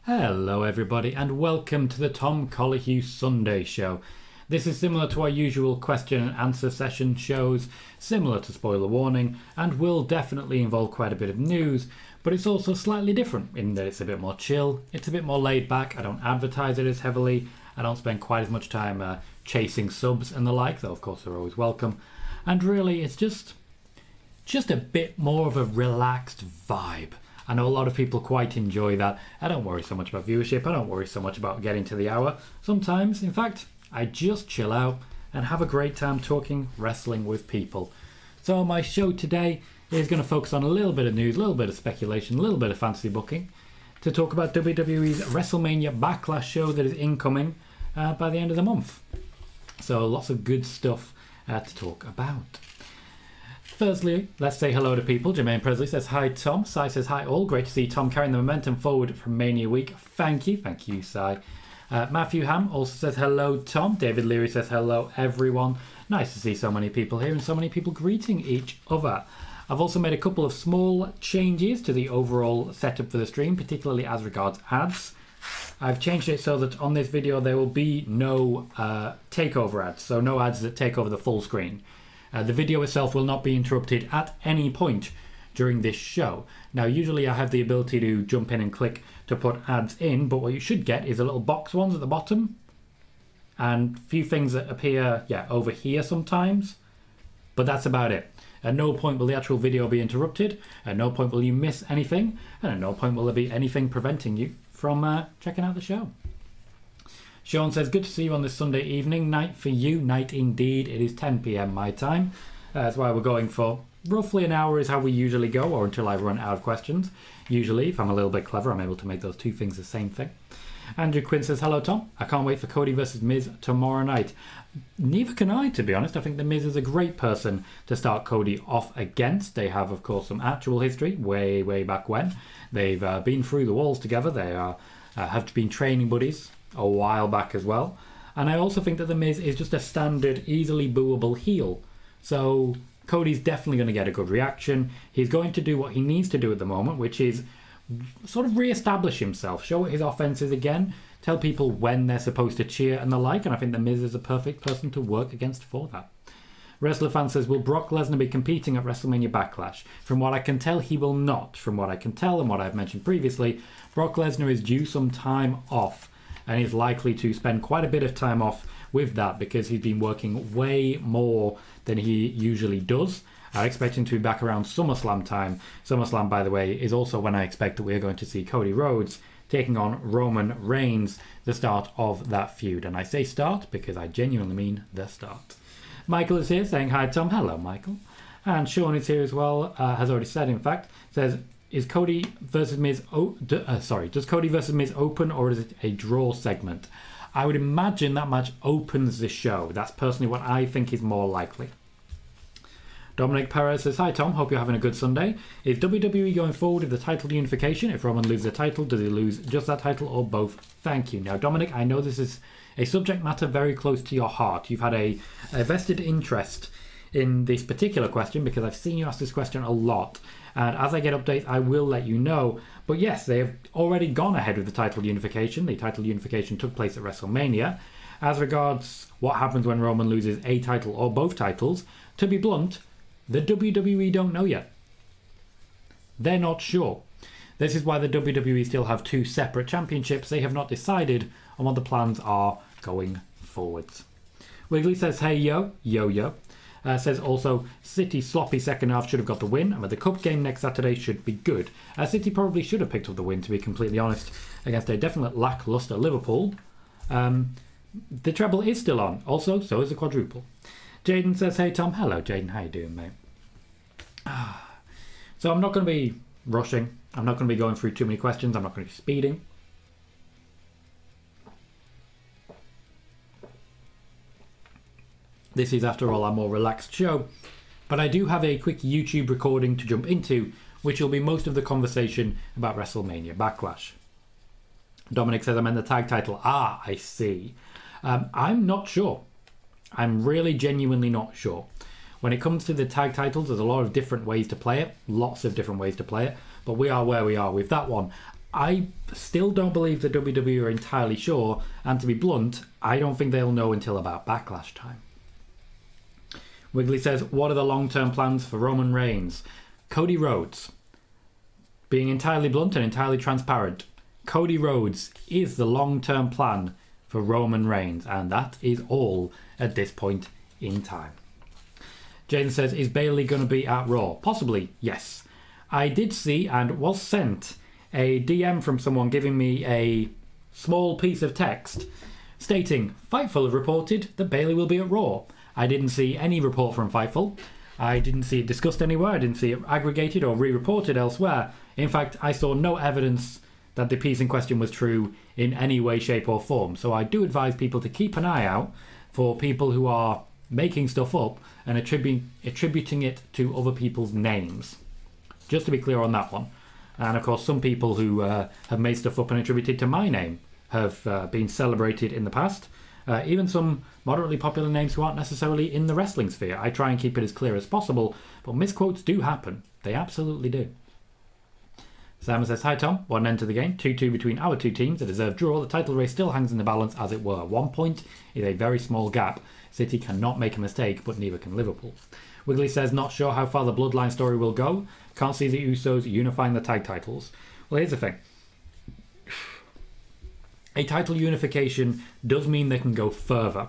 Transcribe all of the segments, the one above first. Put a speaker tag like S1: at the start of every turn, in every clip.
S1: Hello everybody and welcome to the Tom Collihew Sunday Show. This is similar to our usual question and answer session shows, similar to Spoiler Warning, and will definitely involve quite a bit of news, but it's also slightly different in that it's a bit more chill, it's a bit more laid back, I don't advertise it as heavily, I don't spend quite as much time chasing subs and the like, though of course they're always welcome, and really it's just a bit more of a relaxed vibe. I know a lot of people quite enjoy that. I don't worry so much about viewership. I don't worry so much about getting to the hour. Sometimes, in fact, I just chill out and have a great time talking wrestling with people. So my show today is going to focus on a little bit of news, a little bit of speculation, a little bit of fantasy booking to talk about WWE's Wrestlemania Backlash show that is incoming by the end of the month. So lots of good stuff to talk about. Firstly, let's say hello to people. Jermaine Presley says hi Tom. Sai says hi all. Great to see Tom carrying the momentum forward from Mania Week. Thank you Sai. Matthew Ham also says hello Tom. David Leary says hello everyone. Nice to see so many people here and so many people greeting each other. I've also made a couple of small changes to the overall setup for the stream, particularly as regards ads. I've changed it so that on this video there will be no takeover ads, so no ads that take over the full screen. The video itself will not be interrupted at any point during this show. Now, usually I have the ability to jump in and click to put ads in, but what you should get is a little box ones at the bottom and a few things that appear, over here sometimes, but that's about it. At no point will the actual video be interrupted, at no point will you miss anything, and at no point will there be anything preventing you from checking out the show. Sean says, good to see you on this Sunday evening. Night for you, night indeed. It is 10 p.m. my time. That's why we're going for roughly an hour is how we usually go, or until I run out of questions. Usually, if I'm a little bit clever, I'm able to make those two things the same thing. Andrew Quinn says, hello Tom. I can't wait for Cody versus Miz tomorrow night. Neither can I, to be honest. I think the Miz is a great person to start Cody off against. They have, of course, some actual history way back when. They've been through the walls together. They have been training buddies a while back as well, and I also think that the Miz is just a standard easily booable heel, so Cody's definitely going to get a good reaction. He's going to do what he needs to do at the moment, which is sort of re-establish himself, show what his offense is again, tell people when they're supposed to cheer and the like, and I think the Miz is a perfect person to work against for that. Wrestler Fan says, will Brock Lesnar be competing at WrestleMania Backlash? From what I can tell, he will not. From what I can tell and what I've mentioned previously, Brock Lesnar is due some time off, and he's likely to spend quite a bit of time off with that because he's been working way more than he usually does. I expect him to be back around SummerSlam time. SummerSlam, by the way, is also when I expect that we're going to see Cody Rhodes taking on Roman Reigns, the start of that feud. And I say start because I genuinely mean the start. Michael is here saying hi Tom. Hello Michael. And Sean is here as well, has already said in fact, says, is Cody versus Miz? Does Cody versus Miz open, or is it a draw segment? I would imagine that match opens the show. That's personally what I think is more likely. Dominic Perez says, hi Tom, hope you're having a good Sunday. Is WWE going forward with the title unification? If Roman loses the title, does he lose just that title or both? Thank you. Now, Dominic, I know this is a subject matter very close to your heart. You've had a vested interest in this particular question because I've seen you ask this question a lot. And as I get updates, I will let you know. But yes, they have already gone ahead with the title unification. The title unification took place at WrestleMania. As regards what happens when Roman loses a title or both titles, to be blunt, the WWE don't know yet. They're not sure. This is why the WWE still have two separate championships. They have not decided on what the plans are going forwards. Wiggly says, hey yo. Says also, City sloppy second half should have got the win, and with the cup game next Saturday should be good. City probably should have picked up the win, to be completely honest, against a definite lacklustre Liverpool. The treble is still on. Also, so is the quadruple. Jaden says, hey Tom. Hello Jaden, how you doing mate? So I'm not going to be rushing. I'm not going to be going through too many questions. I'm not going to be speeding. This is, after all, a more relaxed show. But I do have a quick YouTube recording to jump into, which will be most of the conversation about WrestleMania Backlash. Dominic says, I'm in the tag title. I see. I'm not sure. I'm really genuinely not sure. When it comes to the tag titles, there's a lot of different ways to play it. Lots of different ways to play it. But we are where we are with that one. I still don't believe the WWE are entirely sure, and to be blunt, I don't think they'll know until about Backlash time. Wiggly says, what are the long-term plans for Roman Reigns? Cody Rhodes. Being entirely blunt and entirely transparent, Cody Rhodes is the long-term plan for Roman Reigns, and that is all at this point in time. Jaden says, is Bayley going to be at Raw? Possibly, yes. I did see and was sent a DM from someone giving me a small piece of text stating, Fightful have reported that Bayley will be at Raw. I didn't see any report from Fightful. I didn't see it discussed anywhere. I didn't see it aggregated or re-reported elsewhere. In fact, I saw no evidence that the piece in question was true in any way, shape or form. So I do advise people to keep an eye out for people who are making stuff up and attributing it to other people's names. Just to be clear on that one. And of course, some people who have made stuff up and attributed to my name have been celebrated in the past. Even some moderately popular names who aren't necessarily in the wrestling sphere. I try and keep it as clear as possible, but misquotes do happen. They absolutely do. Simon says, hi Tom, one end to the game, 2-2 between our two teams, a deserved draw. The title race still hangs in the balance as it were. 1 point is a very small gap. City cannot make a mistake, but neither can Liverpool. Wiggly says, not sure how far the Bloodline story will go. Can't see the Usos unifying the tag titles. Well, here's the thing. A title unification does mean they can go further.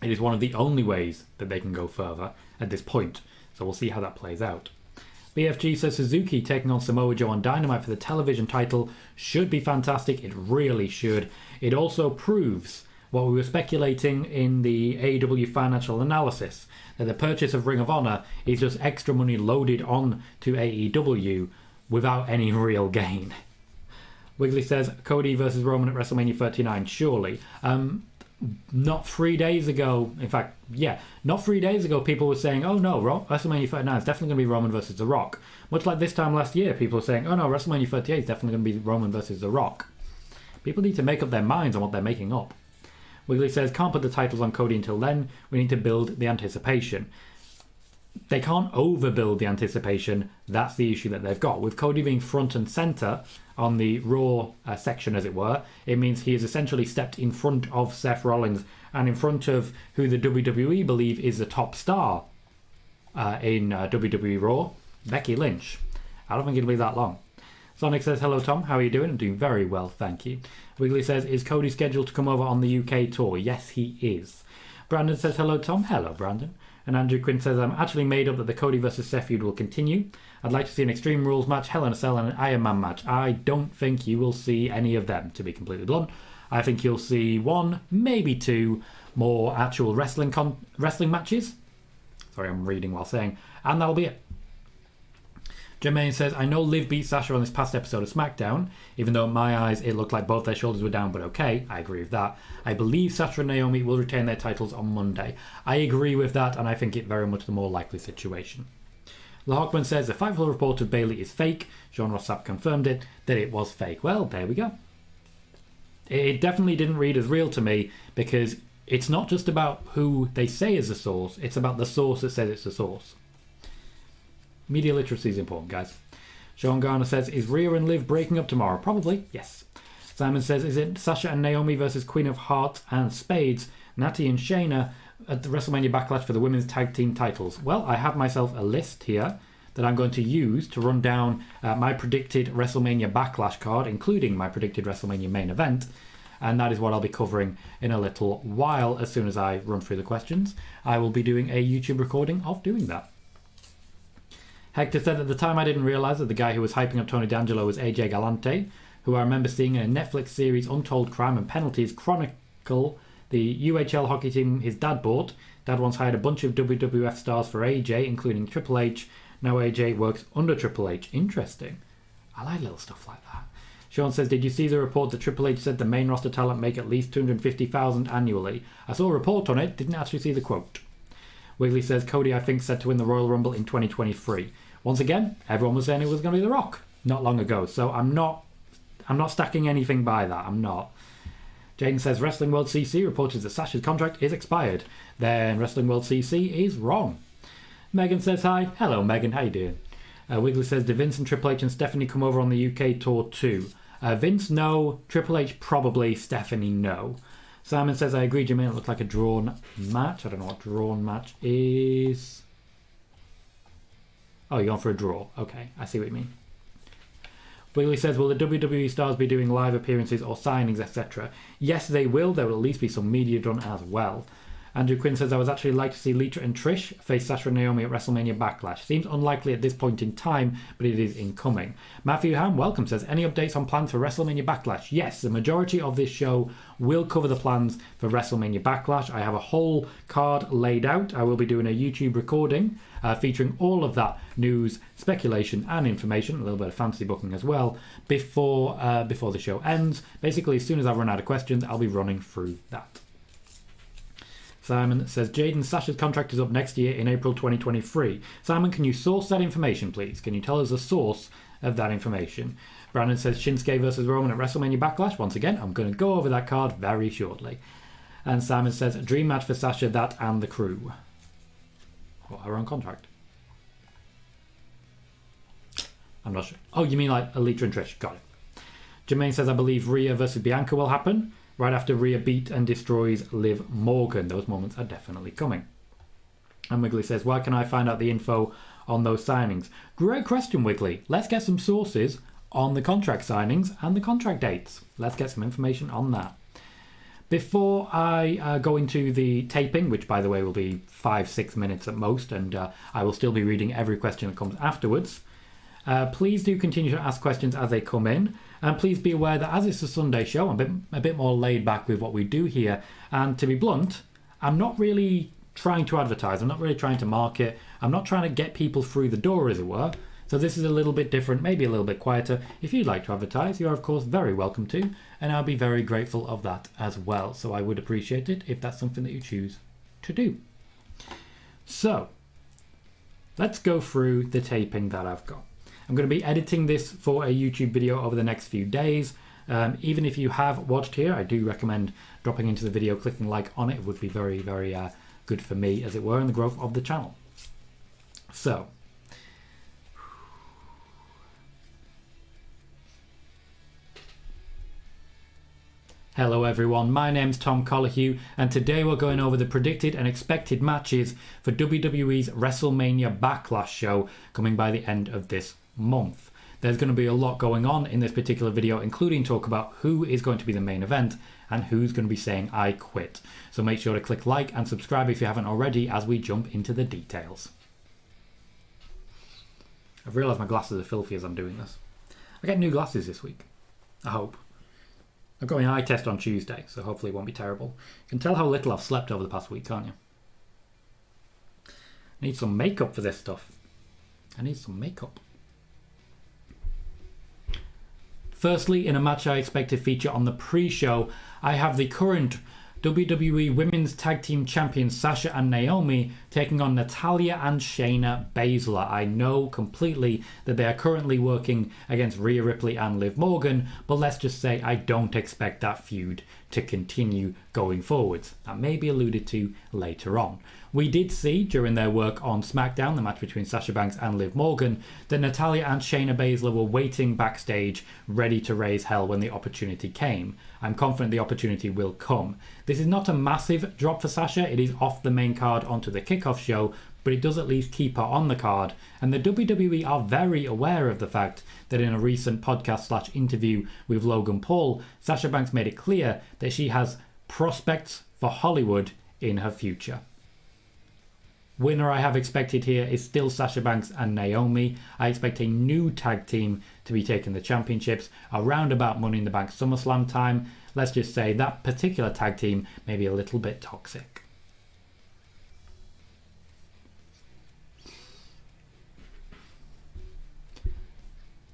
S1: It is one of the only ways that they can go further at this point. So we'll see how that plays out. BFG says Suzuki taking on Samoa Joe on Dynamite for the television title should be fantastic. It really should. It also proves what we were speculating in the AEW financial analysis, that the purchase of Ring of Honor is just extra money loaded on to AEW without any real gain. Wiggly says, Cody versus Roman at WrestleMania 39, surely. Not 3 days ago, in fact, not 3 days ago, people were saying, oh no, WrestleMania 39 is definitely going to be Roman versus The Rock. Much like this time last year, people were saying, oh no, WrestleMania 38 is definitely going to be Roman versus The Rock. People need to make up their minds on what they're making up. Wiggly says, can't put the titles on Cody until then. We need to build the anticipation. They can't overbuild the anticipation. That's the issue that they've got. With Cody being front and centre on the Raw section, as it were, it means he has essentially stepped in front of Seth Rollins and in front of who the WWE believe is the top star in WWE Raw, Becky Lynch. I don't think it'll be that long. Sonic says, hello Tom, how are you doing? I'm doing very well, thank you. Wiggly says, is Cody scheduled to come over on the UK tour? Yes, he is. Brandon says, hello Tom. Hello, Brandon. And Andrew Quinn says, I'm actually made up that the Cody vs Seth feud will continue. I'd like to see an Extreme Rules match, Hell in a Cell, and an Iron Man match. I don't think you will see any of them, to be completely blunt. I think you'll see 1, maybe 2 more actual wrestling matches. Sorry, I'm reading while saying. And that'll be it. Jermaine says, I know Liv beat Sasha on this past episode of SmackDown, even though in my eyes it looked like both their shoulders were down, but okay, I agree with that. I believe Sasha and Naomi will retain their titles on Monday. I agree with that, and I think it very much the more likely situation. Lahawkman says, the Fightful report of Bayley is fake. Sean Rossap confirmed it, that it was fake. Well, there we go. It definitely didn't read as real to me, because it's not just about who they say is the source, it's about the source that says it's the source. Media literacy is important, guys. Sean Garner says, is Rhea and Liv breaking up tomorrow? Probably, yes. Simon says, is it Sasha and Naomi versus Queen of Hearts and Spades, Natty and Shayna at the WrestleMania Backlash for the women's tag team titles? Well, I have myself a list here that I'm going to use to run down my predicted WrestleMania Backlash card, including my predicted WrestleMania main event. And that is what I'll be covering in a little while. As soon as I run through the questions, I will be doing a YouTube recording of doing that. Hector said, at the time I didn't realise that the guy who was hyping up Tony D'Angelo was AJ Galante, who I remember seeing in a Netflix series, Untold Crime and Penalties Chronicle, the UHL hockey team his dad bought. Dad once hired a bunch of WWF stars for AJ, including Triple H. Now AJ works under Triple H. Interesting. I like little stuff like that. Sean says, did you see the report that Triple H said the main roster talent make at least $250,000 annually? I saw a report on it, didn't actually see the quote. Wiggly says, Cody, I think, set to win the Royal Rumble in 2023. Once again, everyone was saying it was going to be The Rock not long ago, so I'm not stacking anything by that. I'm not. Jaden says, Wrestling World CC reported that Sasha's contract is expired. Then Wrestling World CC is wrong. Megan says, hi. Hello, Megan. How you doing? Wiggly says, did Vince and Triple H and Stephanie come over on the UK tour too? Vince, no. Triple H, probably. Stephanie, no. Simon says, I agree, Jermaine, it looked like a drawn match. I don't know what drawn match is. Oh, you're going for a draw. Okay, I see what you mean. Wiggly says, will the WWE stars be doing live appearances or signings, etc.? Yes, they will. There will at least be some media done as well. Andrew Quinn says, I would actually like to see Lita and Trish face Sasha and Naomi at WrestleMania Backlash. Seems unlikely at this point in time, but it is incoming. Matthew Ham, welcome, says, any updates on plans for WrestleMania Backlash? Yes, the majority of this show will cover the plans for WrestleMania Backlash. I have a whole card laid out. I will be doing a YouTube recording featuring all of that news, speculation and information, a little bit of fantasy booking as well, before the show ends. Basically, as soon as I run out of questions, I'll be running through that. Simon says, Jaden, Sasha's contract is up next year in April 2023. Simon, can you source that information, please? Can you tell us the source of that information? Brandon says, Shinsuke versus Roman at WrestleMania Backlash. Once again, I'm going to go over that card very shortly. And Simon says, a dream match for Sasha, that and the crew. What, her own contract? I'm not sure. Oh, you mean like Lita and Trish? Got it. Jermaine says, I believe Rhea versus Bianca will happen right after Rhea beat and destroys Liv Morgan. Those moments are definitely coming. And Wiggly says, where can I find out the info on those signings? Great question, Wiggly. Let's get some sources on the contract signings and the contract dates. Let's get some information on that. Before I go into the taping, which by the way will be 5-6 minutes at most, and I will still be reading every question that comes afterwards, please do continue to ask questions as they come in. And please be aware that as it's a Sunday show, I'm a bit more laid back with what we do here. And to be blunt, I'm not really trying to advertise. I'm not really trying to market. I'm not trying to get people through the door, as it were. So this is a little bit different, maybe a little bit quieter. If you'd like to advertise, you're of course very welcome to. And I'll be very grateful of that as well. So I would appreciate it if that's something that you choose to do. So let's go through the taping that I've got. I'm going to be editing this for a YouTube video over the next few days. Even if you have watched here, I do recommend dropping into the video, clicking like on it. It would be very, very good for me, as it were, in the growth of the channel. So, hello everyone, my name's Tom Colahue, and today we're going over the predicted and expected matches for WWE's WrestleMania Backlash show coming by the end of this month. There's going to be a lot going on in this particular video, including talk about who is going to be the main event and who's going to be saying I quit. So make sure to click like and subscribe if you haven't already as we jump into the details. I've realised my glasses are filthy as I'm doing this. I get new glasses this week. I hope. I've got an eye test on Tuesday, so hopefully it won't be terrible. You can tell how little I've slept over the past week, can't you? I need some makeup for this stuff. I need some makeup. Firstly, in a match I expect to feature on the pre-show, I have the current WWE Women's Tag Team Champions Sasha and Naomi taking on Natalya and Shayna Baszler. I know completely that they are currently working against Rhea Ripley and Liv Morgan, but let's just say I don't expect that feud to continue going forwards. That may be alluded to later on. We did see during their work on SmackDown, the match between Sasha Banks and Liv Morgan, that Natalya and Shayna Baszler were waiting backstage, ready to raise hell when the opportunity came. I'm confident the opportunity will come. This is not a massive drop for Sasha. It is off the main card onto the kickoff show, but it does at least keep her on the card. And the WWE are very aware of the fact that in a recent podcast/interview with Logan Paul, Sasha Banks made it clear that she has prospects for Hollywood in her future. Winner I have expected here is still Sasha Banks and Naomi. I expect a new tag team to be taking the championships around about Money in the Bank SummerSlam time. Let's just say that particular tag team may be a little bit toxic.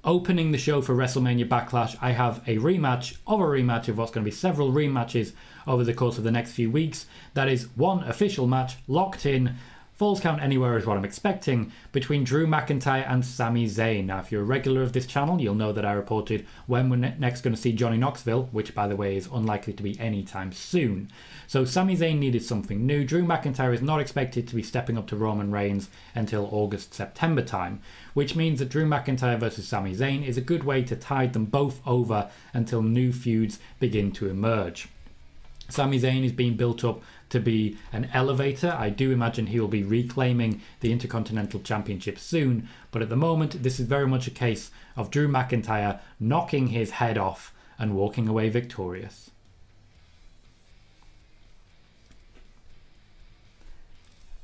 S1: Opening the show for WrestleMania Backlash, I have a rematch of what's going to be several rematches over the course of the next few weeks. That is one official match locked in Falls Count Anywhere is what I'm expecting, between Drew McIntyre and Sami Zayn. Now, if you're a regular of this channel, you'll know that I reported when we're next going to see Johnny Knoxville, which, by the way, is unlikely to be anytime soon. So Sami Zayn needed something new. Drew McIntyre is not expected to be stepping up to Roman Reigns until August, September time, which means that Drew McIntyre versus Sami Zayn is a good way to tide them both over until new feuds begin to emerge. Sami Zayn is being built up to be an elevator. I do imagine he will be reclaiming the Intercontinental Championship soon, but at the moment this is very much a case of Drew McIntyre knocking his head off and walking away victorious.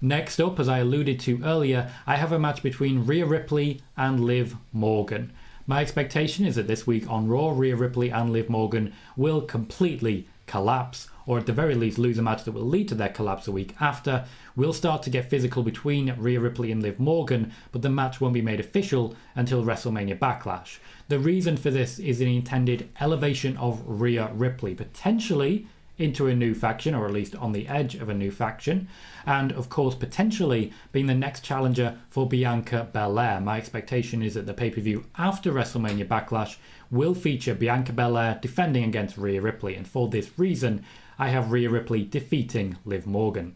S1: Next up, as I alluded to earlier, I have a match between Rhea Ripley and Liv Morgan. My expectation is that this week on Raw, Rhea Ripley and Liv Morgan will completely collapse, or at the very least lose a match that will lead to their collapse a week after. We'll start to get physical between Rhea Ripley and Liv Morgan, but the match won't be made official until WrestleMania Backlash. The reason for this is the intended elevation of Rhea Ripley, potentially into a new faction, or at least on the edge of a new faction, and of course potentially being the next challenger for Bianca Belair. My expectation is that the pay-per-view after WrestleMania Backlash will feature Bianca Belair defending against Rhea Ripley, and for this reason I have Rhea Ripley defeating Liv Morgan.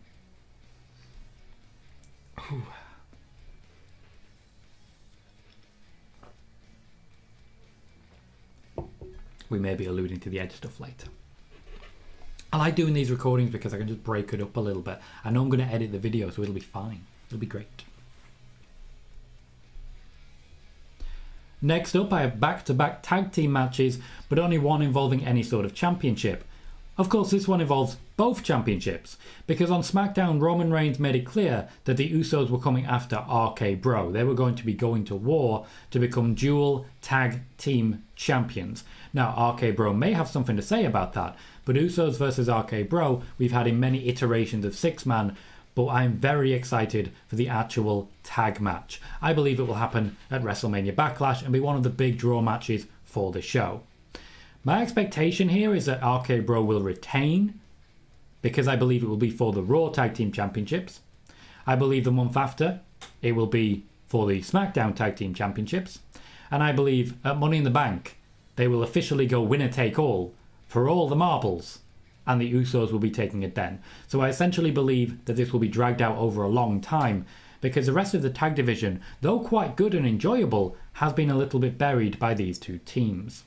S1: We may be alluding to the Edge stuff later. I like doing these recordings because I can just break it up a little bit. I know I'm going to edit the video, so it'll be fine. It'll be great. Next up, I have back-to-back tag team matches, but only one involving any sort of championship. Of course, this one involves both championships, because on SmackDown, Roman Reigns made it clear that the Usos were coming after RK Bro. They were going to be going to war to become dual tag team champions. Now, RK Bro may have something to say about that, but Usos versus RK Bro, we've had in many iterations of six-man, but I'm very excited for the actual tag match. I believe it will happen at WrestleMania Backlash and be one of the big draw matches for the show. My expectation here is that RK Bro will retain, because I believe it will be for the Raw Tag Team Championships. I believe the month after it will be for the SmackDown Tag Team Championships. And I believe at Money in the Bank they will officially go winner take all for all the marbles, and the Usos will be taking it then. So I essentially believe that this will be dragged out over a long time, because the rest of the tag division, though quite good and enjoyable, has been a little bit buried by these two teams.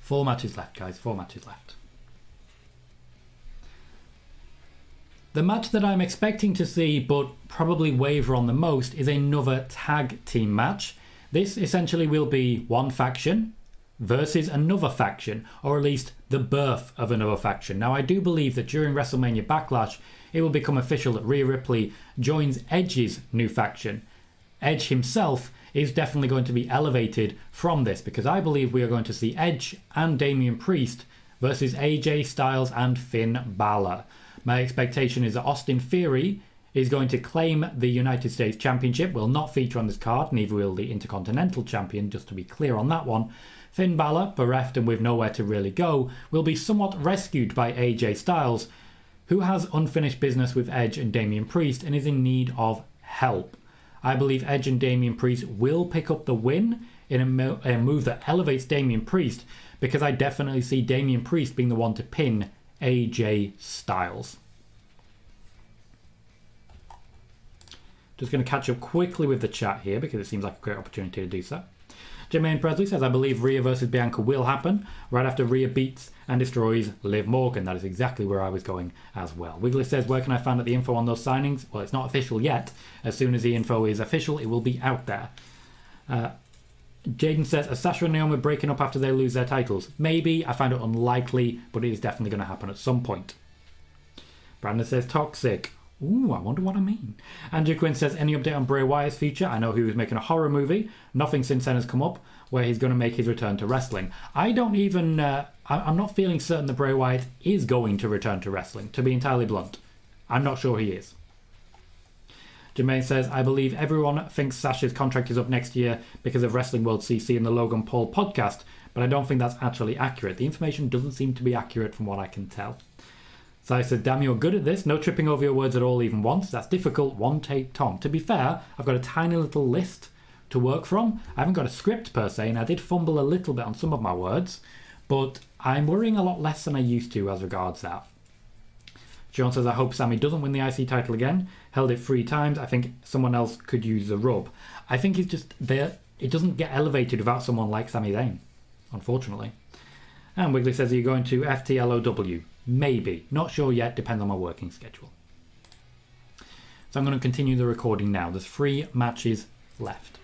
S1: Four matches left, guys. 4 matches left. The match that I'm expecting to see, but probably waver on the most, is another tag team match. This essentially will be one faction versus another faction, or at least the birth of another faction. Now, I do believe that during WrestleMania Backlash, it will become official that Rhea Ripley joins Edge's new faction. Edge himself is definitely going to be elevated from this, because I believe we are going to see Edge and Damian Priest versus AJ Styles and Finn Balor. My expectation is that Austin Theory is going to claim the United States Championship, will not feature on this card, neither will the Intercontinental Champion, just to be clear on that one. Finn Balor, bereft and with nowhere to really go, will be somewhat rescued by AJ Styles, who has unfinished business with Edge and Damian Priest and is in need of help. I believe Edge and Damian Priest will pick up the win in a move that elevates Damian Priest, because I definitely see Damian Priest being the one to pin AJ Styles. Just going to catch up quickly with the chat here, because it seems like a great opportunity to do so. Jermaine Presley says, I believe Rhea versus Bianca will happen right after Rhea beats and destroys Liv Morgan. That is exactly where I was going as well. Wiggly says, where can I find out the info on those signings? Well, it's not official yet. As soon as the info is official, it will be out there. Jaden says, are Sasha and Naomi breaking up after they lose their titles? Maybe. I find it unlikely, but it is definitely going to happen at some point. Brandon says, toxic. Ooh, I wonder what I mean. Andrew Quinn says, any update on Bray Wyatt's future? I know he was making a horror movie. Nothing since then has come up where he's going to make his return to wrestling. I don't even... I'm not feeling certain that Bray Wyatt is going to return to wrestling, to be entirely blunt. I'm not sure he is. Jermaine says, I believe everyone thinks Sasha's contract is up next year because of Wrestling World CC and the Logan Paul podcast, but I don't think that's actually accurate. The information doesn't seem to be accurate from what I can tell. So I said, damn, you're good at this. No tripping over your words at all, even once. That's difficult. One take, Tom. To be fair, I've got a tiny little list to work from. I haven't got a script per se, and I did fumble a little bit on some of my words, but I'm worrying a lot less than I used to as regards that. John says, I hope Sami doesn't win the IC title again. Held it 3 times. I think someone else could use the rub. I think it's just there. It doesn't get elevated without someone like Sami Zayn, unfortunately. And Wiggly says, are you going to FTLOW? Maybe. Not sure yet. Depends on my working schedule. So I'm going to continue the recording now. There's 3 matches left.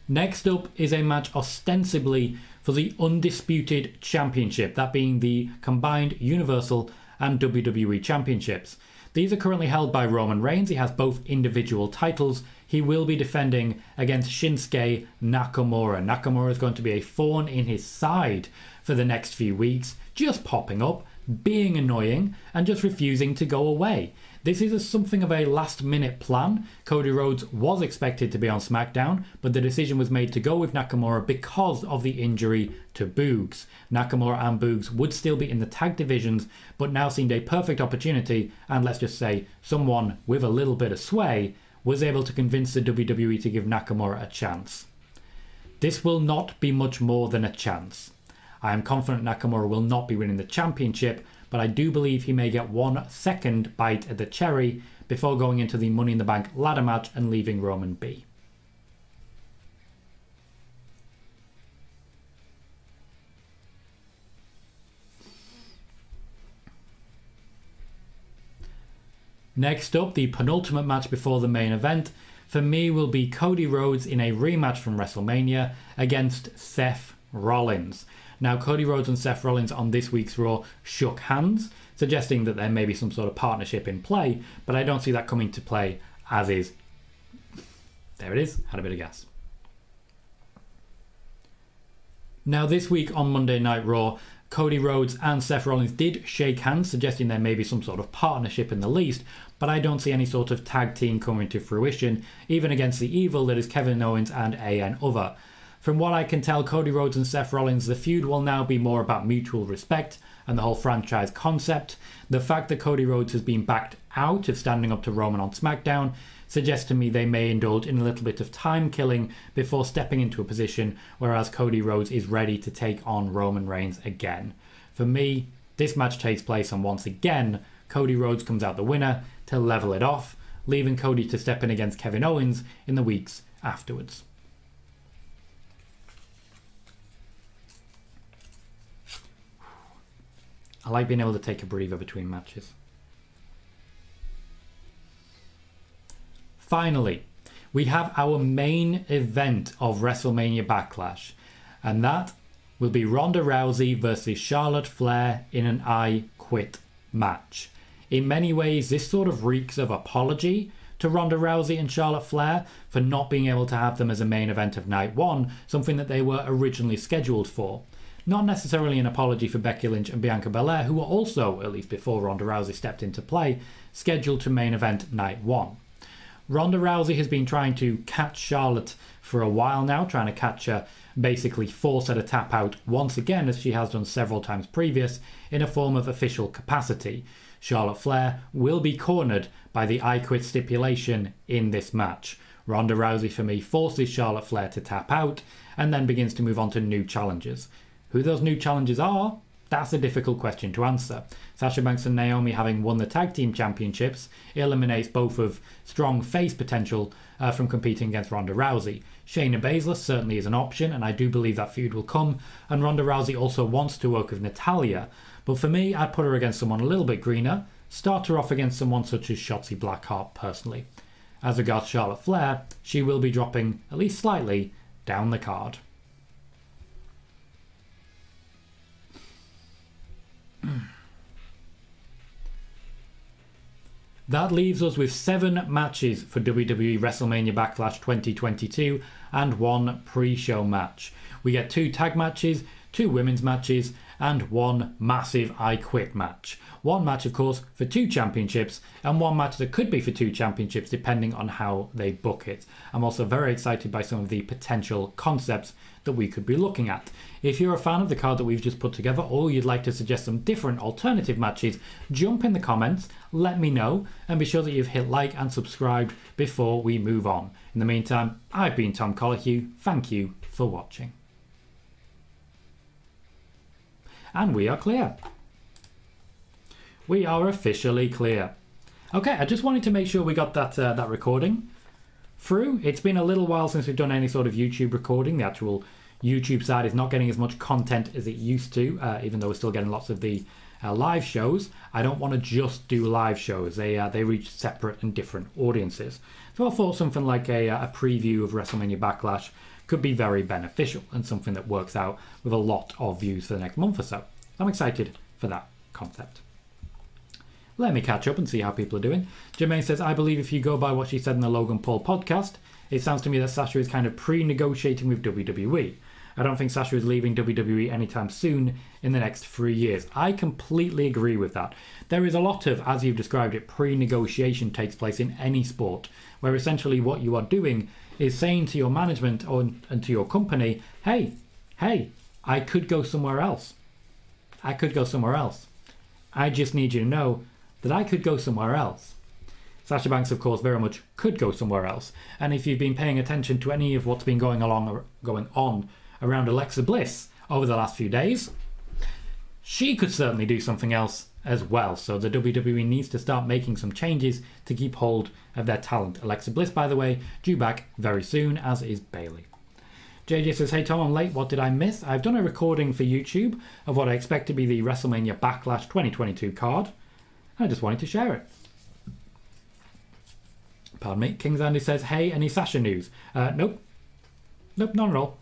S1: Next up is a match ostensibly for the Undisputed Championship, that being the combined Universal and WWE Championships. These are currently held by Roman Reigns. He has both individual titles. He will be defending against Shinsuke Nakamura. Nakamura is going to be a thorn in his side for the next few weeks, just popping up, being annoying, and just refusing to go away. This is something of a last-minute plan. Cody Rhodes was expected to be on SmackDown, but the decision was made to go with Nakamura because of the injury to Boogs. Nakamura and Boogs would still be in the tag divisions, but now seemed a perfect opportunity, and let's just say someone with a little bit of sway was able to convince the WWE to give Nakamura a chance. This will not be much more than a chance. I am confident Nakamura will not be winning the championship, but I do believe he may get 1 second bite at the cherry before going into the Money in the Bank ladder match and leaving Roman be. Next up, the penultimate match before the main event, for me will be Cody Rhodes in a rematch from WrestleMania against Seth Rollins. Now, Cody Rhodes and Seth Rollins on this week's Raw shook hands, suggesting that there may be some sort of partnership in play, but I don't see that coming to play as is. There it is, had a bit of gas. Now, this week on Monday Night Raw, Cody Rhodes and Seth Rollins did shake hands, suggesting there may be some sort of partnership in the least, but I don't see any sort of tag team coming to fruition, even against the evil that is Kevin Owens and AN Other. From what I can tell, Cody Rhodes and Seth Rollins, the feud will now be more about mutual respect and the whole franchise concept. The fact that Cody Rhodes has been backed out of standing up to Roman on SmackDown suggests to me they may indulge in a little bit of time killing before stepping into a position whereas Cody Rhodes is ready to take on Roman Reigns again. For me, this match takes place and once again, Cody Rhodes comes out the winner to level it off, leaving Cody to step in against Kevin Owens in the weeks afterwards. I like being able to take a breather between matches. Finally, we have our main event of WrestleMania Backlash, and that will be Ronda Rousey versus Charlotte Flair in an I Quit match. In many ways, this sort of reeks of apology to Ronda Rousey and Charlotte Flair for not being able to have them as a main event of night one, something that they were originally scheduled for. Not necessarily an apology for Becky Lynch and Bianca Belair, who were also, at least before Ronda Rousey stepped into play, scheduled to main event night one. Ronda Rousey has been trying to catch Charlotte for a while now, trying to catch her, basically force her to tap out once again, as she has done several times previous, in a form of official capacity. Charlotte Flair will be cornered by the I Quit stipulation in this match. Ronda Rousey, for me, forces Charlotte Flair to tap out, and then begins to move on to new challenges. Who those new challenges are, that's a difficult question to answer. Sasha Banks and Naomi, having won the tag team championships, eliminates both of strong face potential from competing against Ronda Rousey. Shayna Baszler certainly is an option, and I do believe that feud will come, and Ronda Rousey also wants to work with Natalya, but for me, I'd put her against someone a little bit greener, start her off against someone such as Shotzi Blackheart personally. As regards Charlotte Flair, she will be dropping, at least slightly, down the card. That leaves us with 7 matches for WWE Wrestlemania Backlash 2022 and 1 pre-show match. We get 2 tag matches, 2 women's matches, and one massive I Quit match. One match, of course, for 2 championships, and one match that could be for 2 championships depending on how they book it. I'm also very excited by some of the potential concepts that we could be looking at. If you're a fan of the card that we've just put together, or you'd like to suggest some different alternative matches, jump in the comments, let me know, and be sure that you've hit like and subscribed before we move on. In the meantime, I've been Tom Collihew. Thank you for watching. And we are clear. We are officially clear. Okay, I just wanted to make sure we got that recording through. It's been a little while since we've done any sort of YouTube recording. The actual YouTube side is not getting as much content as it used to, even though we're still getting lots of the live shows. I don't want to just do live shows. They reach separate and different audiences. So I thought something like a preview of WrestleMania Backlash could be very beneficial and something that works out with a lot of views for the next month or so. I'm excited for that concept. Let me catch up and see how people are doing. Jermaine says, I believe if you go by what she said in the Logan Paul podcast, it sounds to me that Sasha is kind of pre-negotiating with WWE. I don't think Sasha is leaving WWE anytime soon in the next 3 years. I completely agree with that. There is a lot of, as you've described it, pre-negotiation takes place in any sport, where essentially what you are doing is saying to your management and to your company, hey, I could go somewhere else. I could go somewhere else. I just need you to know that I could go somewhere else. Sasha Banks, of course, very much could go somewhere else. And if you've been paying attention to any of what's been going on around Alexa Bliss over the last few days, she could certainly do something else as well. So the WWE needs to start making some changes to keep hold of their talent. Alexa Bliss, by the way, due back very soon, as is Bailey. JJ says, hey Tom, I'm late. What did I miss? I've done a recording for YouTube of what I expect to be the WrestleMania Backlash 2022 card. I just wanted to share it. Pardon me. Kings Andy says, hey, any Sasha news? Nope, not at all.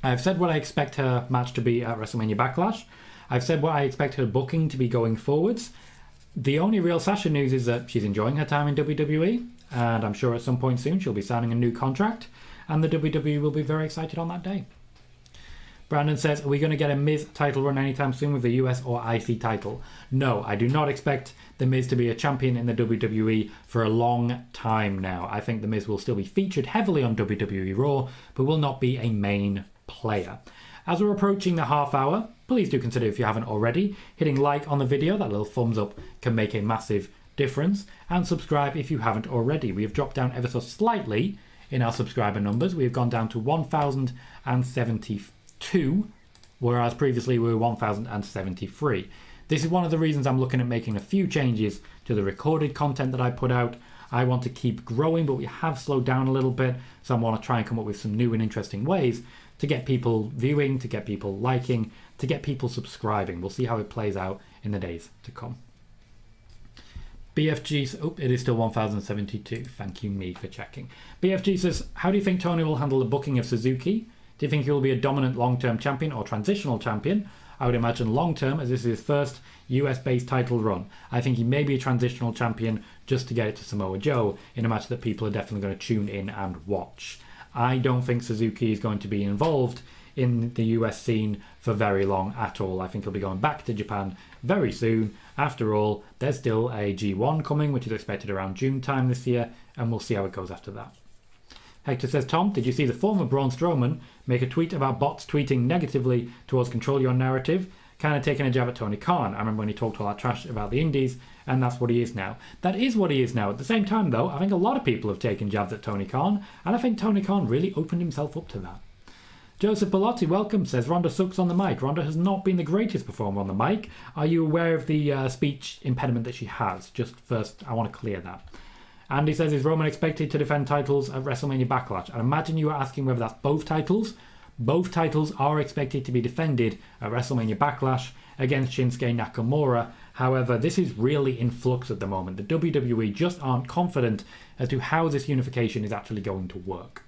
S1: I've said what I expect her match to be at WrestleMania Backlash. I've said what I expect her booking to be going forwards. The only real Sasha news is that she's enjoying her time in WWE, and I'm sure at some point soon she'll be signing a new contract, and the WWE will be very excited on that day. Brandon says, are we going to get a Miz title run anytime soon with the US or IC title? No, I do not expect The Miz to be a champion in the WWE for a long time now. I think The Miz will still be featured heavily on WWE Raw, but will not be a main player. As we're approaching the half hour, please do consider, if you haven't already, hitting like on the video. That little thumbs up can make a massive difference. And subscribe if you haven't already. We have dropped down ever so slightly in our subscriber numbers. We have gone down to 1,072, whereas previously we were 1,073. This is one of the reasons I'm looking at making a few changes to the recorded content that I put out. I want to keep growing, but we have slowed down a little bit, so I want to try and come up with some new and interesting ways to get people viewing, to get people liking, to get people subscribing. We'll see how it plays out in the days to come. BFG, oh, it is still 1,072. Thank you, me, for checking. BFG says, how do you think Tony will handle the booking of Suzuki? Do you think he will be a dominant long-term champion or transitional champion? I would imagine long-term, as this is his first US-based title run. I think he may be a transitional champion just to get it to Samoa Joe in a match that people are definitely going to tune in and watch. I don't think Suzuki is going to be involved in the US scene for very long at all. I think he'll be going back to Japan very soon. After all, there's still a G1 coming, which is expected around June time this year, and we'll see how it goes after that. Hector says, Tom, did you see the former Braun Strowman make a tweet about bots tweeting negatively towards Control Your Narrative? Kind of taking a jab at Tony Khan. I remember when he talked all that trash about the indies, and that's what he is now. That is what he is now. At the same time, though, I think a lot of people have taken jabs at Tony Khan, and I think Tony Khan really opened himself up to that. Joseph Bellotti, welcome, says, Ronda sucks on the mic. Ronda has not been the greatest performer on the mic. Are you aware of the speech impediment that she has? Just first, I want to clear that. Andy says, is Roman expected to defend titles at WrestleMania Backlash? I imagine you are asking whether that's both titles. Both titles are expected to be defended at WrestleMania Backlash against Shinsuke Nakamura. However, this is really in flux at the moment. The WWE just aren't confident as to how this unification is actually going to work.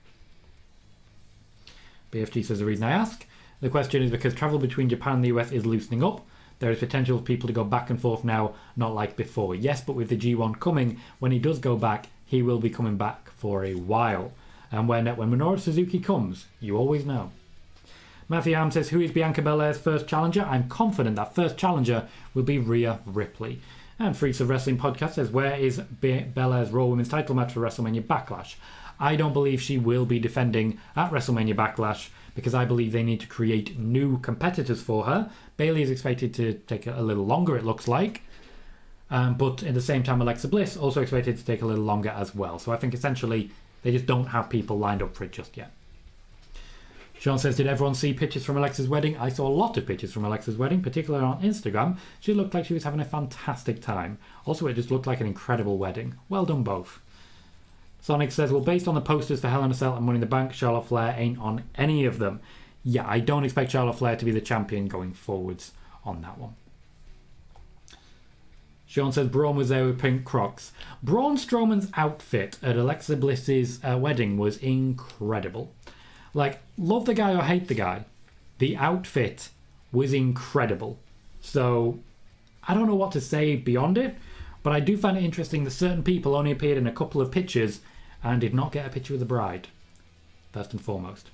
S1: BFG says, the reason I ask the question is because travel between Japan and the US is loosening up. There is potential for people to go back and forth now, not like before. Yes, but with the G1 coming, when he does go back, he will be coming back for a while. And when Minoru Suzuki comes, you always know. Matthew Ham says, who is Bianca Belair's first challenger? I'm confident that first challenger will be Rhea Ripley. And Freaks of Wrestling podcast says, where is Belair's Raw Women's title match for WrestleMania Backlash? I don't believe she will be defending at WrestleMania Backlash because I believe they need to create new competitors for her. Bayley is expected to take a little longer, it looks like. But at the same time, Alexa Bliss also expected to take a little longer as well. So I think essentially they just don't have people lined up for it just yet. Sean says, did everyone see pictures from Alexa's wedding? I saw a lot of pictures from Alexa's wedding, particularly on Instagram. She looked like she was having a fantastic time. Also, it just looked like an incredible wedding. Well done both. Sonic says, well, based on the posters for Hell in a Cell and Money in the Bank, Charlotte Flair ain't on any of them. Yeah, I don't expect Charlotte Flair to be the champion going forwards on that one. Sean says, Braun was there with pink Crocs. Braun Strowman's outfit at Alexa Bliss's wedding was incredible. Like, love the guy or hate the guy, the outfit was incredible. So, I don't know what to say beyond it, but I do find it interesting that certain people only appeared in a couple of pictures and did not get a picture with the bride, first and foremost.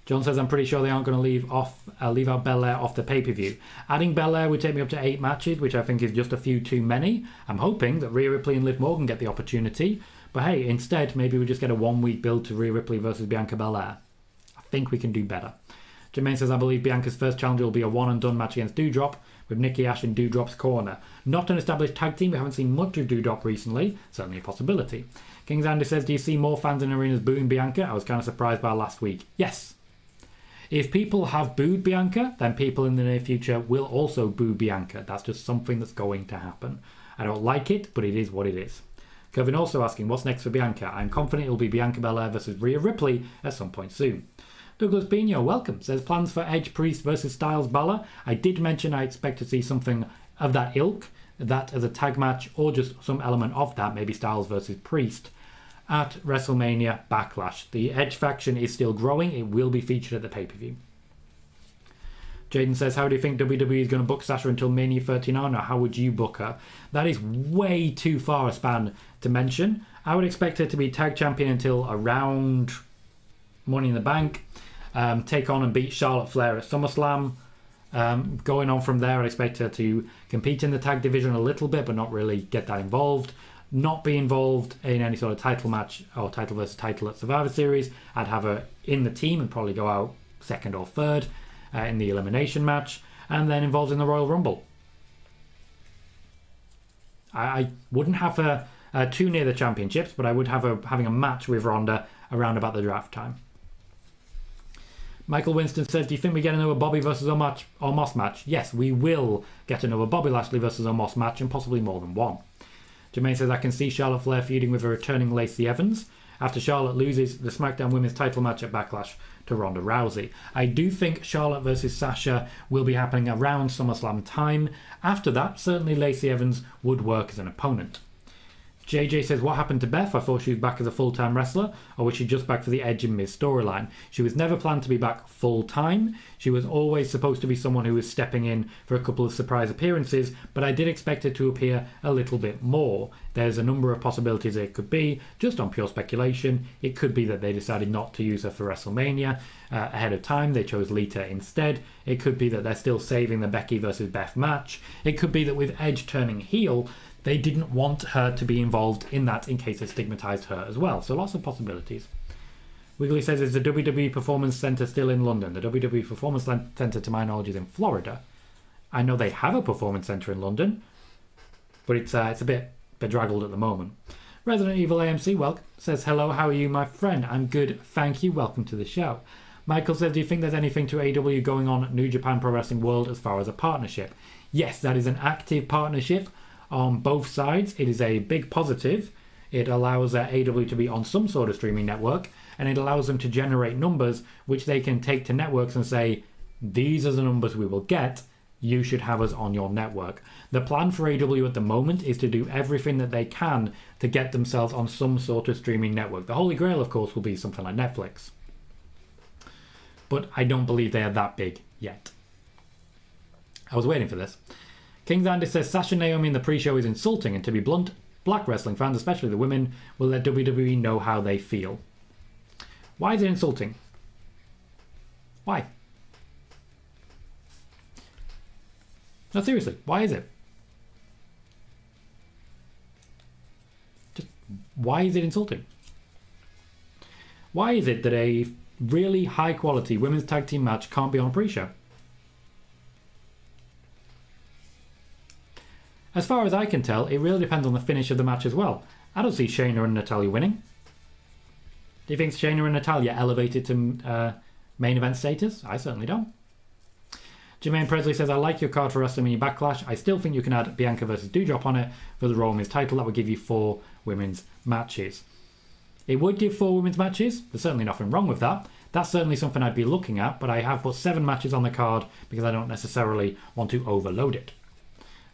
S1: John says, I'm pretty sure they aren't going to leave out Belair off the pay-per-view. Adding Belair would take me up to 8 matches, which I think is just a few too many. I'm hoping that Rhea Ripley and Liv Morgan get the opportunity. But hey, instead, maybe we just get a 1-week build to Rhea Ripley versus Bianca Belair. I think we can do better. Jermaine says, I believe Bianca's first challenger will be a one-and-done match against Doudrop with Nikki Ash in Doudrop's corner. Not an established tag team. We haven't seen much of Doudrop recently. Certainly a possibility. Kings Andy says, do you see more fans in arenas booing Bianca? I was kind of surprised by last week. Yes. If people have booed Bianca, then people in the near future will also boo Bianca. That's just something that's going to happen. I don't like it, but it is what it is. Kevin also asking, what's next for Bianca? I'm confident it will be Bianca Belair versus Rhea Ripley at some point soon. Douglas Pino, welcome, says plans for Edge Priest versus Styles Balor. I did mention I expect to see something of that ilk, that as a tag match or just some element of that, maybe Styles versus Priest at WrestleMania Backlash. The Edge faction is still growing. It will be featured at the pay-per-view. Jaden says, how do you think WWE is going to book Sasha until Mania 39, or how would you book her? That is way too far a span to mention. I would expect her to be tag champion until around Money in the Bank, take on and beat Charlotte Flair at SummerSlam. Going on from there, I'd expect her to compete in the tag division a little bit, but not really get that involved. Not be involved in any sort of title match or title versus title at Survivor Series. I'd have her in the team and probably go out second or third in the elimination match, and then involved in the Royal Rumble. I wouldn't have her too near the championships, but I would have her having a match with Ronda around about the draft time. Michael Winston says, do you think we get another Bobby versus Omos match? Yes, we will get another Bobby Lashley versus Omos match, and possibly more than one. Jermaine says, I can see Charlotte Flair feuding with a returning Lacey Evans after Charlotte loses the SmackDown Women's title match at Backlash to Ronda Rousey. I do think Charlotte versus Sasha will be happening around SummerSlam time. After that, certainly Lacey Evans would work as an opponent. JJ says, what happened to Beth? I thought she was back as a full-time wrestler, or was she just back for the Edge and Miz storyline? She was never planned to be back full-time. She was always supposed to be someone who was stepping in for a couple of surprise appearances, but I did expect her to appear a little bit more. There's a number of possibilities it could be, just on pure speculation. It could be that they decided not to use her for WrestleMania ahead of time. They chose Lita instead. It could be that they're still saving the Becky versus Beth match. It could be that with Edge turning heel, they didn't want her to be involved in that in case they stigmatised her as well. So lots of possibilities. Wiggly says, is the WWE Performance Centre still in London? The WWE Performance Centre, to my knowledge, is in Florida. I know they have a Performance Centre in London, but it's a bit bedraggled at the moment. Resident Evil AMC says, hello, how are you, my friend? I'm good, thank you. Welcome to the show. Michael says, do you think there's anything to AEW going on at New Japan Pro Wrestling World as far as a partnership? Yes, that is an active partnership on both sides. It is a big positive. It allows AEW to be on some sort of streaming network, and it allows them to generate numbers which they can take to networks and say, these are the numbers we will get, you should have us on your network. The plan for AEW at the moment is to do everything that they can to get themselves on some sort of streaming network. The Holy Grail, of course, will be something like Netflix. But I don't believe they are that big yet. I was waiting for this. Kings Andy says, Sasha Naomi in the pre-show is insulting, and to be blunt, black wrestling fans, especially the women, will let WWE know how they feel. Why is it insulting? Why? No, seriously, why is it? Just why is it insulting? Why is it that a really high quality women's tag team match can't be on a pre-show? As far as I can tell, it really depends on the finish of the match as well. I don't see Shayna and Natalya winning. Do you think Shayna and Natalya elevated to main event status? I certainly don't. Jermaine Presley says, I like your card for WrestleMania Backlash. I still think you can add Bianca versus Doudrop on it for the Raw Women's title. That would give you 4 women's matches. It would give 4 women's matches. There's certainly nothing wrong with that. That's certainly something I'd be looking at, but I have put 7 matches on the card because I don't necessarily want to overload it.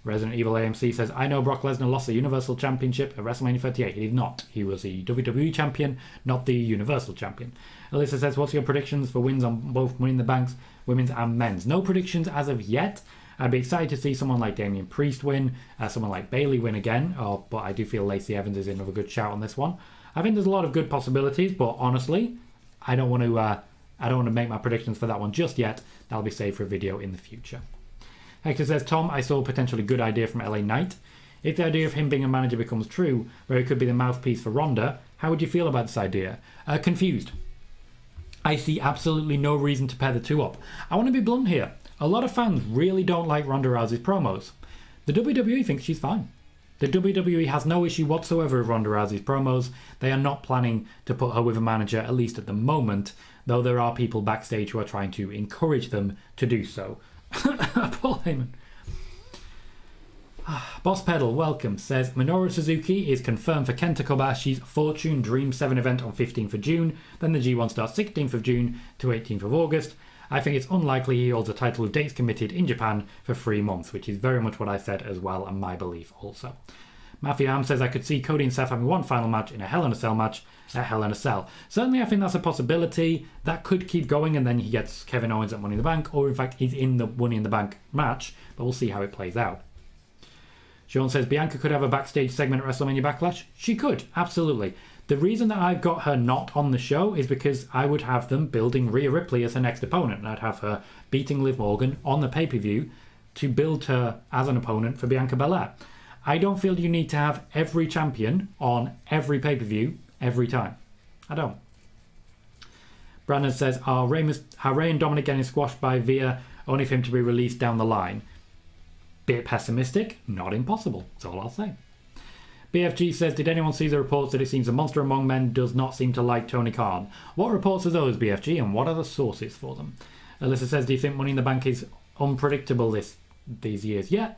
S1: Resident Evil AMC says, I know Brock Lesnar lost the Universal Championship at WrestleMania 38. He did not. He was the WWE Champion, not the Universal Champion. Alyssa says, what's your predictions for wins on both Money in the Banks, women's and men's? No predictions as of yet. I'd be excited to see someone like Damian Priest win, someone like Bailey win again, but I do feel Lacey Evans is another good shout on this one. I think there's a lot of good possibilities, but honestly, I don't want to make my predictions for that one just yet. That'll be saved for a video in the future. Hector says, Tom, I saw a potentially good idea from LA Knight. If the idea of him being a manager becomes true, where he could be the mouthpiece for Ronda, how would you feel about this idea? Confused. I see absolutely no reason to pair the two up. I want to be blunt here. A lot of fans really don't like Ronda Rousey's promos. The WWE thinks she's fine. The WWE has no issue whatsoever with Ronda Rousey's promos. They are not planning to put her with a manager, at least at the moment, though there are people backstage who are trying to encourage them to do so. Paul Heyman. Boss Pedal, welcome, says Minoru Suzuki is confirmed for Kenta Kobashi's Fortune Dream 7 event on 15th of June. Then the G1 starts 16th of June to 18th of August. I think it's unlikely he holds a title with dates committed in Japan for 3 months, which is very much what I said as well, and my belief also. Matthew Ham says I could see Cody and Seth having one final match in a Hell in a Cell match at Hell in a Cell. Certainly I think that's a possibility. That could keep going and then he gets Kevin Owens at Money in the Bank, or in fact he's in the Money in the Bank match, but we'll see how it plays out. Sean says Bianca could have a backstage segment at WrestleMania Backlash. She could, absolutely. The reason that I've got her not on the show is because I would have them building Rhea Ripley as her next opponent, and I'd have her beating Liv Morgan on the pay-per-view to build her as an opponent for Bianca Belair. I don't feel you need to have every champion on every pay-per-view every time. I don't. Brandon says, are Rey and Dominic getting squashed by Via only for him to be released down the line? Bit pessimistic, not impossible. That's all I'll say. BFG says, did anyone see the reports that it seems a Monster Among Men does not seem to like Tony Khan? What reports are those, BFG, and what are the sources for them? Alyssa says, do you think Money in the Bank is unpredictable these years? Yeah,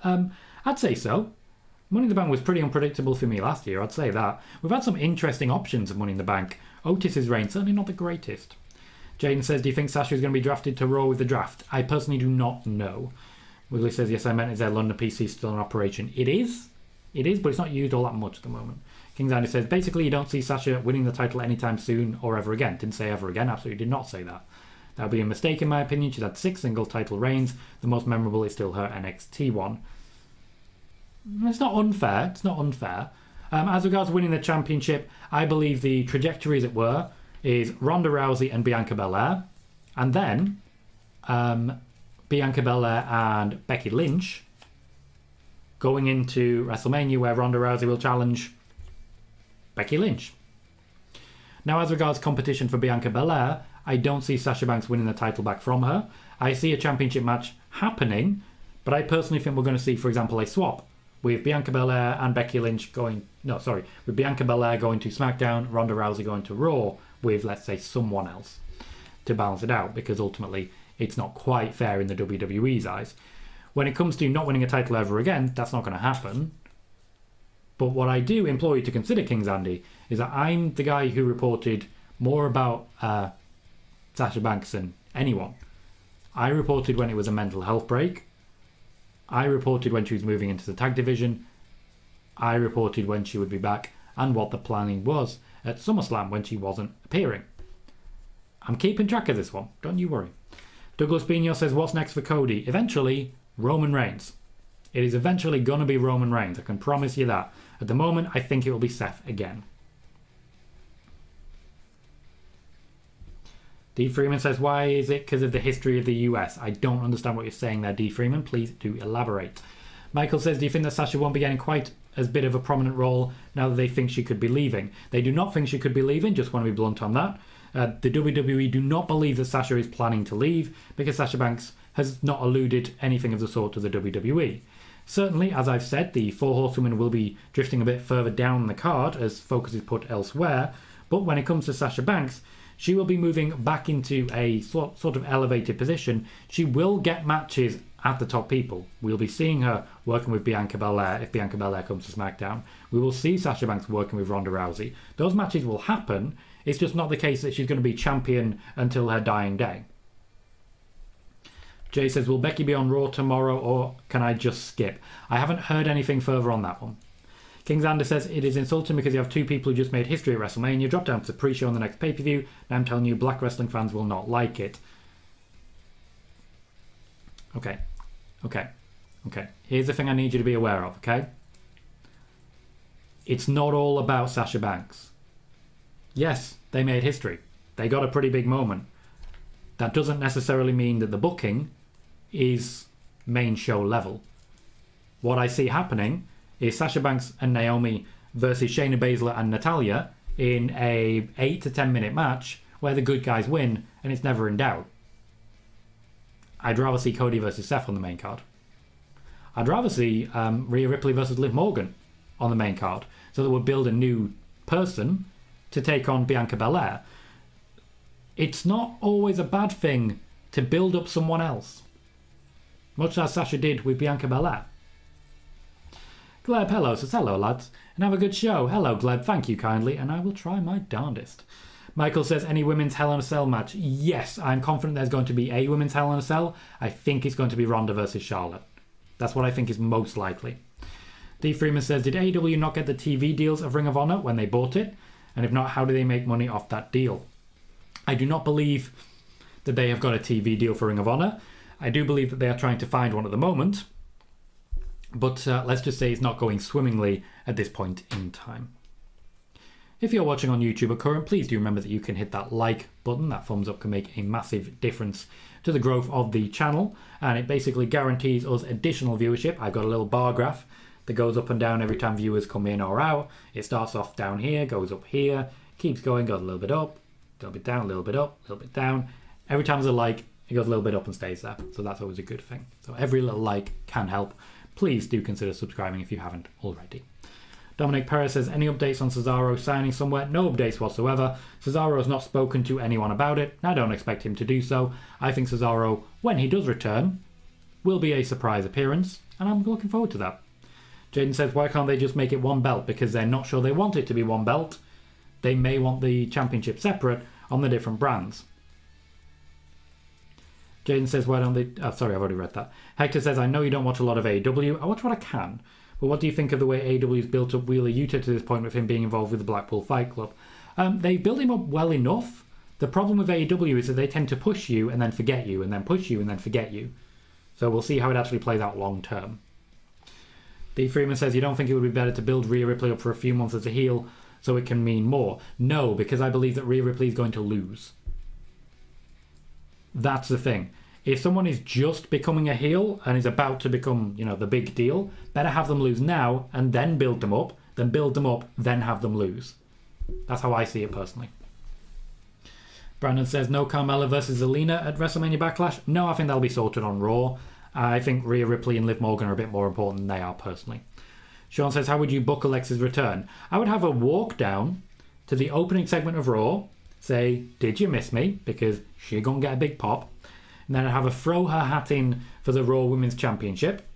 S1: I'd say so. Money in the Bank was pretty unpredictable for me last year, I'd say that. We've had some interesting options of Money in the Bank. Otis's reign, certainly not the greatest. Jaden says, do you think Sasha is going to be drafted to Raw with the draft? I personally do not know. Wiggly says, yes, I meant, is their London PC still in operation? It is, but it's not used all that much at the moment. King's Andy says, basically you don't see Sasha winning the title anytime soon or ever again. Didn't say ever again, absolutely did not say that. That would be a mistake in my opinion. She's had 6 single title reigns. The most memorable is still her NXT one. It's not unfair. As regards winning the championship, I believe the trajectory, as it were, is Ronda Rousey and Bianca Belair. And then Bianca Belair and Becky Lynch going into WrestleMania, where Ronda Rousey will challenge Becky Lynch. Now, as regards competition for Bianca Belair, I don't see Sasha Banks winning the title back from her. I see a championship match happening, but I personally think we're going to see, for example, a swap with Bianca Belair and Becky Lynch with Bianca Belair going to SmackDown, Ronda Rousey going to Raw with, let's say, someone else to balance it out, because ultimately it's not quite fair in the WWE's eyes. When it comes to not winning a title ever again, that's not going to happen. But what I do implore you to consider, King's Andy, is that I'm the guy who reported more about Sasha Banks than anyone. I reported when it was a mental health break. I reported when she was moving into the tag division. I reported when she would be back and what the planning was at SummerSlam when she wasn't appearing. I'm keeping track of this one, don't you worry. Douglas Bino says, what's next for Cody? Eventually, Roman Reigns. It is eventually going to be Roman Reigns, I can promise you that. At the moment, I think it will be Seth again. D. Freeman says, why is it because of the history of the US? I don't understand what you're saying there, D. Freeman. Please do elaborate. Michael says, do you think that Sasha won't be getting quite as bit of a prominent role now that they think she could be leaving? They do not think she could be leaving, just want to be blunt on that. The WWE do not believe that Sasha is planning to leave because Sasha Banks has not alluded anything of the sort to the WWE. Certainly, as I've said, the Four Horsewomen will be drifting a bit further down the card as focus is put elsewhere, but when it comes to Sasha Banks, she will be moving back into a sort of elevated position. She will get matches at the top people. We'll be seeing her working with Bianca Belair if Bianca Belair comes to SmackDown. We will see Sasha Banks working with Ronda Rousey. Those matches will happen. It's just not the case that she's going to be champion until her dying day. Jay says, will Becky be on Raw tomorrow or can I just skip? I haven't heard anything further on that one. Kingsander says, it is insulting because you have two people who just made history at WrestleMania, drop down to the pre-show on the next pay-per-view, and I'm telling you, black wrestling fans will not like it. Okay. Here's the thing I need you to be aware of, okay? It's not all about Sasha Banks. Yes, they made history. They got a pretty big moment. That doesn't necessarily mean that the booking is main show level. What I see happening is Sasha Banks and Naomi versus Shayna Baszler and Natalya in a 8 to 10 minute match where the good guys win and it's never in doubt. I'd rather see Cody versus Seth on the main card. I'd rather see Rhea Ripley versus Liv Morgan on the main card so that we'll build a new person to take on Bianca Belair. It's not always a bad thing to build up someone else, much as Sasha did with Bianca Belair. Gleb hello says, hello lads, and have a good show. Hello Gleb, thank you kindly, and I will try my darndest. Michael says, any women's Hell in a Cell match? Yes, I'm confident there's going to be a women's Hell in a Cell. I think it's going to be Ronda versus Charlotte. That's what I think is most likely. D. Freeman says, did AEW not get the TV deals of Ring of Honor when they bought it? And if not, how do they make money off that deal? I do not believe that they have got a TV deal for Ring of Honor. I do believe that they are trying to find one at the moment. But let's just say it's not going swimmingly at this point in time. If you're watching on YouTube at current, please do remember that you can hit that like button. That thumbs up can make a massive difference to the growth of the channel. And it basically guarantees us additional viewership. I've got a little bar graph that goes up and down every time viewers come in or out. It starts off down here, goes up here, keeps going, goes a little bit up, a little bit down, a little bit up, a little bit down. Every time there's a like, it goes a little bit up and stays there. So that's always a good thing. So every little like can help. Please do consider subscribing if you haven't already. Dominic Perez says, any updates on Cesaro signing somewhere? No updates whatsoever. Cesaro has not spoken to anyone about it, and I don't expect him to do so. I think Cesaro, when he does return, will be a surprise appearance, and I'm looking forward to that. Jaden says, why can't they just make it one belt? Because they're not sure they want it to be one belt. They may want the championship separate on the different brands. Jaden says, why don't they... Oh, sorry, I've already read that. Hector says, I know you don't watch a lot of AEW. I watch what I can. But what do you think of the way AEW has built up Wheeler Yuta to this point with him being involved with the Blackpool Fight Club? They built him up well enough. The problem with AEW is that they tend to push you and then forget you, and then push you and then forget you. So we'll see how it actually plays out long term. D. Freeman says, you don't think it would be better to build Rhea Ripley up for a few months as a heel so it can mean more? No, because I believe that Rhea Ripley is going to lose. That's the thing. If someone is just becoming a heel and is about to become, the big deal, better have them lose now and then build them up, then have them lose. That's how I see it personally. Brandon says, no Carmella versus Zelina at WrestleMania Backlash? No, I think that'll be sorted on Raw. I think Rhea Ripley and Liv Morgan are a bit more important than they are personally. Sean says, how would you book Alexa's return? I would have her walk down to the opening segment of Raw, say, did you miss me? Because she's going to get a big pop. And then I'd have her throw her hat in for the Raw Women's Championship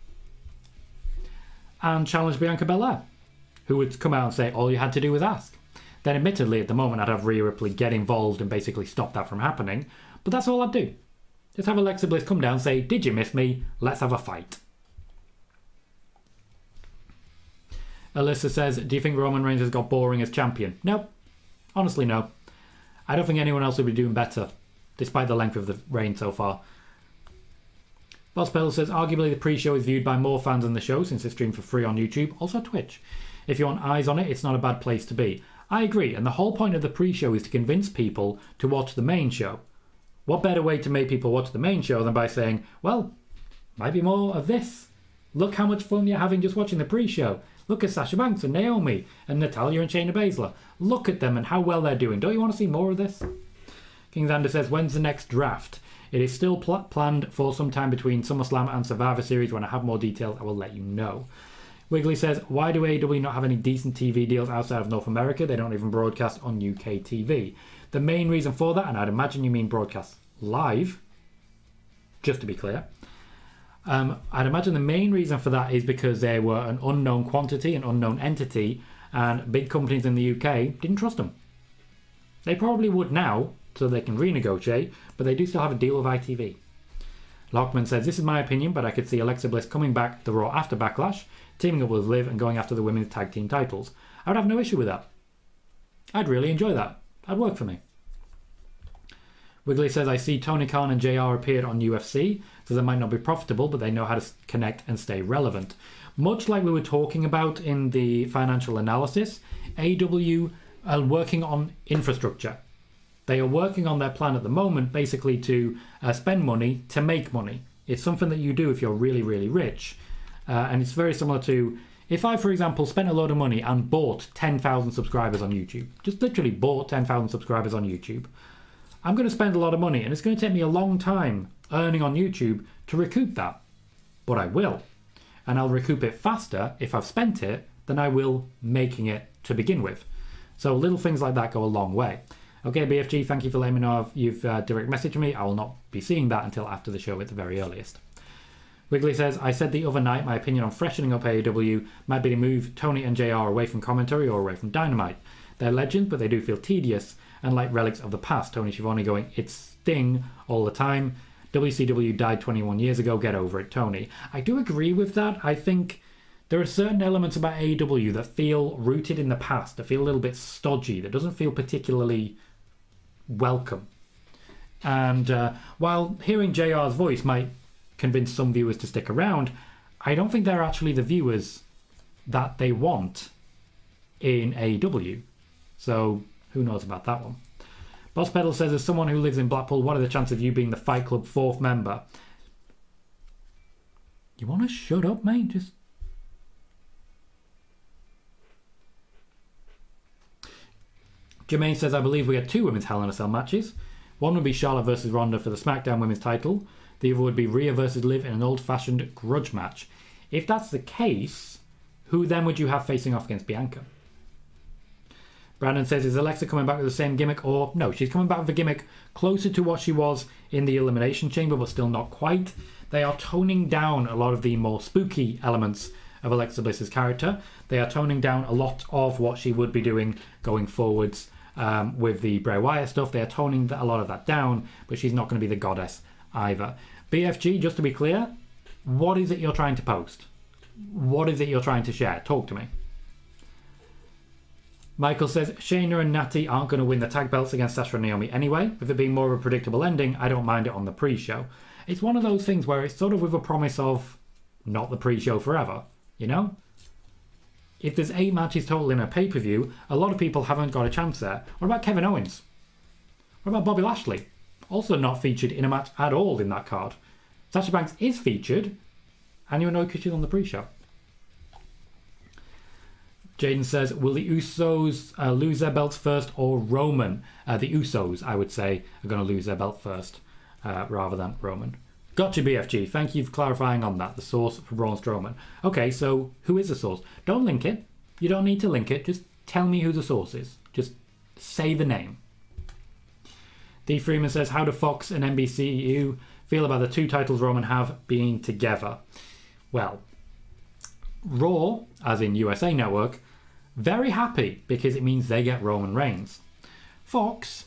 S1: and challenge Bianca Belair, who would come out and say, all you had to do was ask. Then admittedly, at the moment, I'd have Rhea Ripley get involved and basically stop that from happening. But that's all I'd do. Just have Alexa Bliss come down and say, did you miss me? Let's have a fight. Alyssa says, do you think Roman Reigns has got boring as champion? No. Honestly, no. I don't think anyone else would be doing better, despite the length of the reign so far. Boss Pell says, arguably the pre-show is viewed by more fans than the show since it's streamed for free on YouTube, also Twitch. If you want eyes on it, it's not a bad place to be. I agree, and the whole point of the pre-show is to convince people to watch the main show. What better way to make people watch the main show than by saying, well, might be more of this. Look how much fun you're having just watching the pre-show. Look at Sasha Banks and Naomi and Natalya and Shayna Baszler. Look at them and how well they're doing. Don't you want to see more of this? King Xander says, when's the next draft? It is still planned for some time between SummerSlam and Survivor Series. When I have more details, I will let you know. Wiggly says, why do AEW not have any decent TV deals outside of North America? They don't even broadcast on UK TV. The main reason for that, and I'd imagine you mean broadcast live, just to be clear, I'd imagine the main reason for that is because they were an unknown quantity, an unknown entity, and big companies in the UK didn't trust them. They probably would now, so they can renegotiate, but they do still have a deal with ITV. Lockman says, this is my opinion, but I could see Alexa Bliss coming back the Raw after Backlash, teaming up with Liv and going after the women's tag team titles. I would have no issue with that. I'd really enjoy that. That'd work for me. Wiggly says, I see Tony Khan and JR appeared on UFC, so they might not be profitable, but they know how to connect and stay relevant. Much like we were talking about in the financial analysis, AEW are working on infrastructure. They are working on their plan at the moment, basically to spend money to make money. It's something that you do if you're really, really rich. And it's very similar to, if I, for example, spent a load of money and bought 10,000 subscribers on YouTube, just literally bought 10,000 subscribers on YouTube, I'm going to spend a lot of money, and it's going to take me a long time earning on YouTube to recoup that. But I will. And I'll recoup it faster if I've spent it than I will making it to begin with. So little things like that go a long way. Okay, BFG, thank you for letting me know if you've direct messaged me. I will not be seeing that until after the show at the very earliest. Wiggly says, I said the other night my opinion on freshening up AEW might be to move Tony and JR away from commentary or away from Dynamite. They're legends, but they do feel tedious and like relics of the past. Tony Schiavone going, it's Sting all the time. WCW died 21 years ago. Get over it, Tony. I do agree with that. I think there are certain elements about AEW that feel rooted in the past, that feel a little bit stodgy, that doesn't feel particularly welcome. And while hearing JR's voice might convince some viewers to stick around, I don't think they're actually the viewers that they want in AEW. So who knows about that one. Boss Pedal says, as someone who lives in Blackpool, what are the chances of you being the Fight Club 4th member? You want to shut up, mate? Just... Jermaine says, I believe we get 2 women's Hell in a Cell matches. One would be Charlotte versus Ronda for the SmackDown women's title. The other would be Rhea versus Liv in an old-fashioned grudge match. If that's the case, who then would you have facing off against Bianca? Brandon says, is Alexa coming back with the same gimmick? Or no, she's coming back with a gimmick closer to what she was in the Elimination Chamber, but still not quite. They are toning down a lot of the more spooky elements of Alexa Bliss's character. They are toning down a lot of what she would be doing going forwards with the Bray Wyatt stuff. They are toning a lot of that down, but she's not going to be the goddess either. BFG, just to be clear, what is it you're trying to post? What is it you're trying to share? Talk to me. Michael says, Shayna and Natty aren't going to win the tag belts against Sasha and Naomi anyway. With it being more of a predictable ending, I don't mind it on the pre-show. It's one of those things where it's sort of with a promise of not the pre-show forever, you know? If there's 8 matches total in a pay-per-view, a lot of people haven't got a chance there. What about Kevin Owens? What about Bobby Lashley? Also not featured in a match at all in that card. Sasha Banks is featured, and you'll know because she's on the pre-show. Jaden says, will the Usos lose their belts first or Roman? The Usos, I would say, are going to lose their belt first rather than Roman. Gotcha, BFG. Thank you for clarifying on that. The source for Braun Strowman. Okay, so who is the source? Don't link it. You don't need to link it. Just tell me who the source is. Just say the name. D. Freeman says, how do Fox and NBCU feel about the 2 titles Roman have being together? Well, Raw, as in USA Network, very happy because it means they get Roman Reigns. Fox,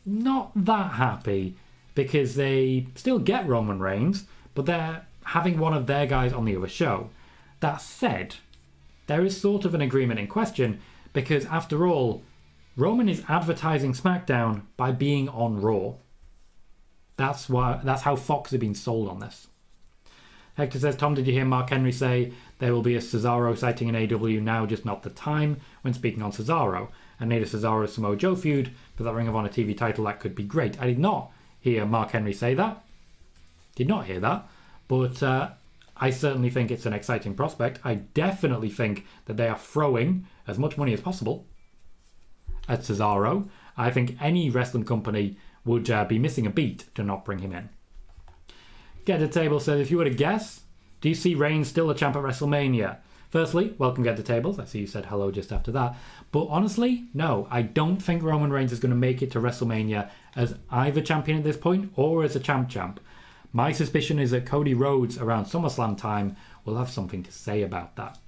S1: not that happy because they still get Roman Reigns, but they're having one of their guys on the other show. That said, there is sort of an agreement in question because, after all, Roman is advertising SmackDown by being on Raw. That's how Fox have been sold on this. Hector says, Tom, did you hear Mark Henry say there will be a Cesaro sighting in AEW now, just not the time, when speaking on Cesaro? And need a Cesaro-Samoa Joe feud for that Ring of Honor TV title, that could be great. I did not hear Mark Henry say that. Did not hear that. But I certainly think it's an exciting prospect. I definitely think that they are throwing as much money as possible at Cesaro. I think any wrestling company would be missing a beat to not bring him in. Get the Table says, if you were to guess, do you see Reigns still a champ at WrestleMania? Firstly, welcome Get the Tables. I see you said hello just after that. But honestly, no, I don't think Roman Reigns is going to make it to WrestleMania as either champion at this point or as a champ. My suspicion is that Cody Rhodes around SummerSlam time will have something to say about that.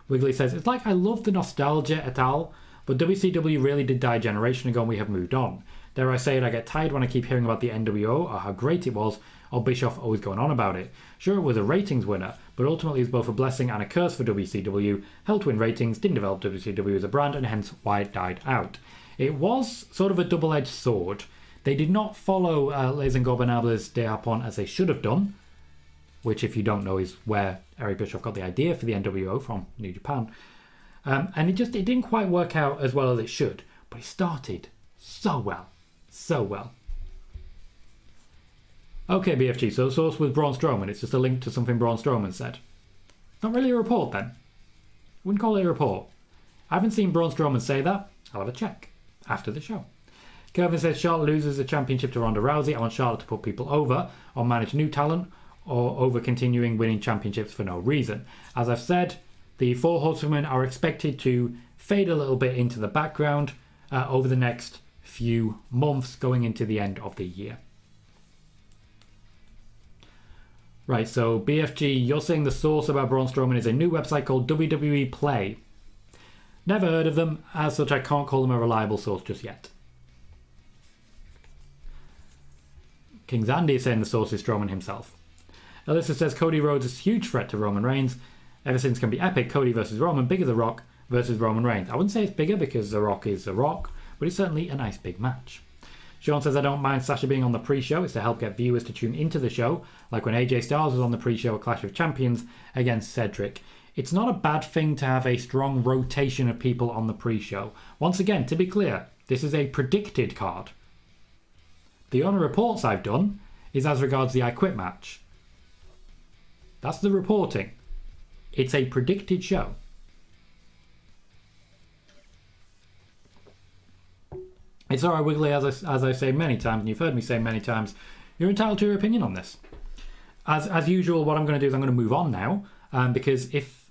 S1: Wiggly says, it's like I love the nostalgia et al., but WCW really did die a generation ago and we have moved on. Dare I say it, I get tired when I keep hearing about the NWO or how great it was, or Bischoff always going on about it. Sure, it was a ratings winner, but ultimately it was both a blessing and a curse for WCW, helped win ratings, didn't develop WCW as a brand, and hence why it died out. It was sort of a double-edged sword. They did not follow Les Ingobernables de Japón as they should have done, which, if you don't know, is where Eric Bischoff got the idea for the NWO from New Japan. And it didn't quite work out as well as it should, but it started so well. So well. Okay, BFG, so the source was Braun Strowman. It's just a link to something Braun Strowman said. Not really a report, then. Wouldn't call it a report. I haven't seen Braun Strowman say that. I'll have a check after the show. Kelvin says Charlotte loses the championship to Ronda Rousey. I want Charlotte to put people over or manage new talent or over continuing winning championships for no reason. As I've said, the Four Horsewomen are expected to fade a little bit into the background over the next few months going into the end of the year. Right, so BFG, you're saying the source about Braun Strowman is a new website called WWE Play. Never heard of them, as such I can't call them a reliable source just yet. King's Andy is saying the source is Strowman himself. Alyssa says Cody Rhodes is a huge threat to Roman Reigns. Ever since can be epic, Cody versus Roman, bigger The Rock versus Roman Reigns. I wouldn't say it's bigger because The Rock is The Rock, but it's certainly a nice big match. Sean says, I don't mind Sasha being on the pre-show. It's to help get viewers to tune into the show, like when AJ Styles was on the pre-show at Clash of Champions against Cedric. It's not a bad thing to have a strong rotation of people on the pre-show. Once again, to be clear, this is a predicted card. The only reports I've done is as regards the I Quit match. That's the reporting. It's a predicted show. It's alright, Wiggly, as I say many times, and you've heard me say many times, you're entitled to your opinion on this. As usual, what I'm going to do is I'm going to move on now, because if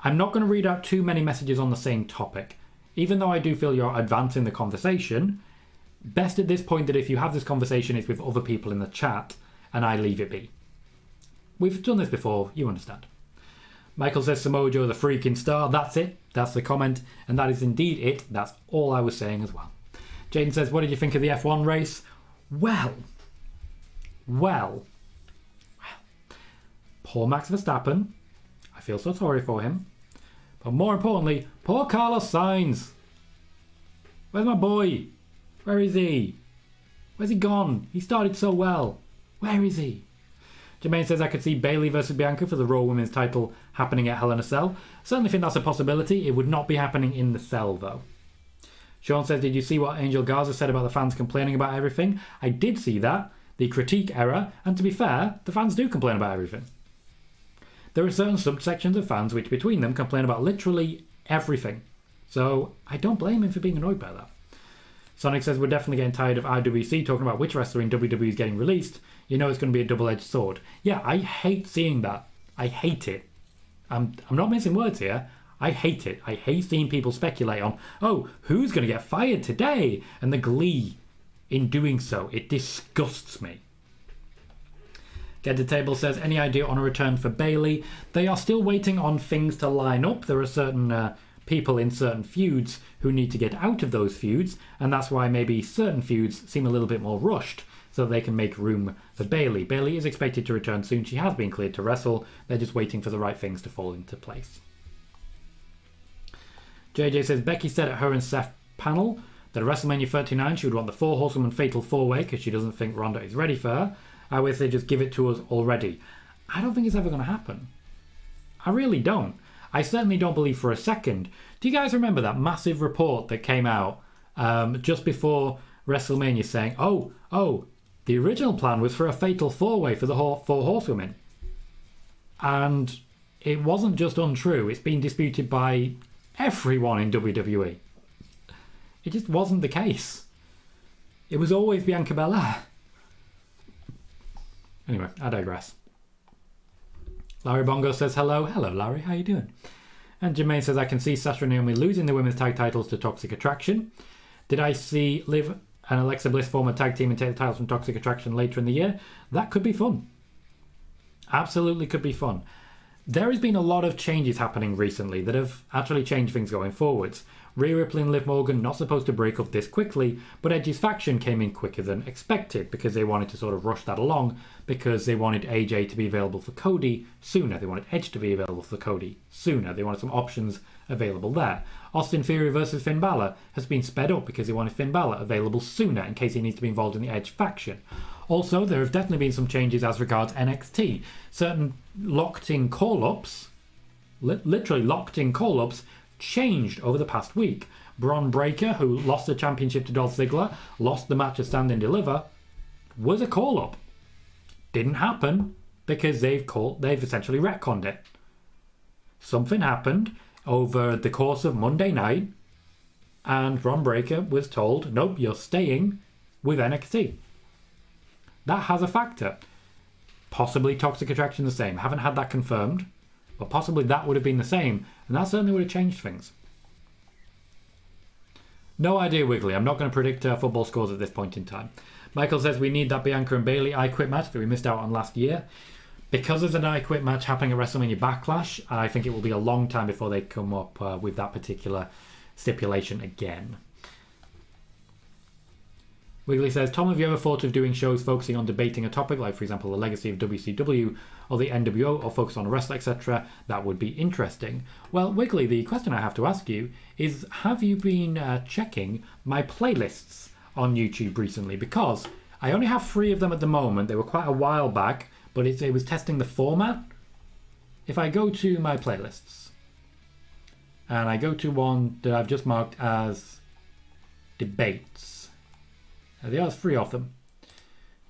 S1: I'm not going to read out too many messages on the same topic, even though I do feel you're advancing the conversation, best at this point that if you have this conversation, it's with other people in the chat, and I leave it be. We've done this before, you understand. Michael says Samoa Joe is a freaking star. That's it. That's the comment. And that is indeed it. That's all I was saying as well. Jaden says, what did you think of the F1 race? Well. Poor Max Verstappen. I feel so sorry for him. But more importantly, poor Carlos Sainz. Where's my boy? Where is he? Where's he gone? He started so well. Where is he? Jermaine says I could see Bayley versus Bianca for the Raw Women's title happening at Hell in a Cell. Certainly think that's a possibility. It would not be happening in the cell though. Sean says, did you see what Angel Garza said about the fans complaining about everything? I did see that. The critique error. And to be fair, the fans do complain about everything. There are certain subsections of fans which between them complain about literally everything. So I don't blame him for being annoyed by that. Sonic says we're definitely getting tired of IWC talking about which wrestler in WWE is getting released. You know it's going to be a double-edged sword. Yeah, I hate seeing that. I hate it. I'm not missing words here. I hate it. I hate seeing people speculate on, oh, who's going to get fired today? And the glee in doing so. It disgusts me. Get the Table says, any idea on a return for Bayley? They are still waiting on things to line up. There are certain people in certain feuds who need to get out of those feuds, and that's why maybe certain feuds seem a little bit more rushed so they can make room for Bayley. Bayley is expected to return soon. She has been cleared to wrestle. They're just waiting for the right things to fall into place. JJ says Becky said at her and Seth panel that at WrestleMania 39 she would want the Four Horsewomen Fatal 4-Way because she doesn't think Ronda is ready for her. I wish they just give it to us already. I don't think it's ever going to happen. I really don't. I certainly don't believe for a second. Do you guys remember that massive report that came out just before WrestleMania saying, oh, the original plan was for a fatal four-way for the four horsewomen. And it wasn't just untrue, it's been disputed by everyone in WWE. It just wasn't the case. It was always Bianca Belair. Anyway, I digress. Larry Bongo says hello. Hello, Larry. How you doing? And Jermaine says, I can see Sasha and Naomi losing the women's tag titles to Toxic Attraction. Did I see Liv and Alexa Bliss form a tag team and take the titles from Toxic Attraction later in the year? That could be fun. Absolutely could be fun. There has been a lot of changes happening recently that have actually changed things going forwards. Rhea Ripley and Liv Morgan not supposed to break up this quickly, but Edge's faction came in quicker than expected because they wanted to sort of rush that along because they wanted AJ to be available for Cody sooner. They wanted Edge to be available for Cody sooner. They wanted some options available there. Austin Theory versus Finn Balor has been sped up because they wanted Finn Balor available sooner in case he needs to be involved in the Edge faction. Also, there have definitely been some changes as regards NXT. Certain locked-in call-ups, literally locked-in call-ups, changed over the past week. Braun Breaker, who lost the championship to Dolph Ziggler, lost the match at Stand and Deliver, was a call-up. Didn't happen because they've essentially retconned it. Something happened over the course of Monday night, and Braun Breaker was told, nope, you're staying with NXT. That has a factor. Possibly Toxic Attraction the same. Haven't had that confirmed, but possibly that would have been the same, and that certainly would have changed things. No idea, Wiggly. I'm not going to predict football scores at this point in time. Michael says we need that Bianca and Bayley I Quit match that we missed out on last year. Because there's an I Quit match happening at WrestleMania Backlash, I think it will be a long time before they come up with that particular stipulation again. Wiggly says, Tom, have you ever thought of doing shows focusing on debating a topic, like, for example, the legacy of WCW or the NWO, or focus on a wrestler, etc.? That would be interesting. Well, Wiggly, the question I have to ask you is, have you been checking my playlists on YouTube recently? Because I only have 3 of them at the moment. They were quite a while back, but it was testing the format. If I go to my playlists, and I go to one that I've just marked as debates, there are 3 of them.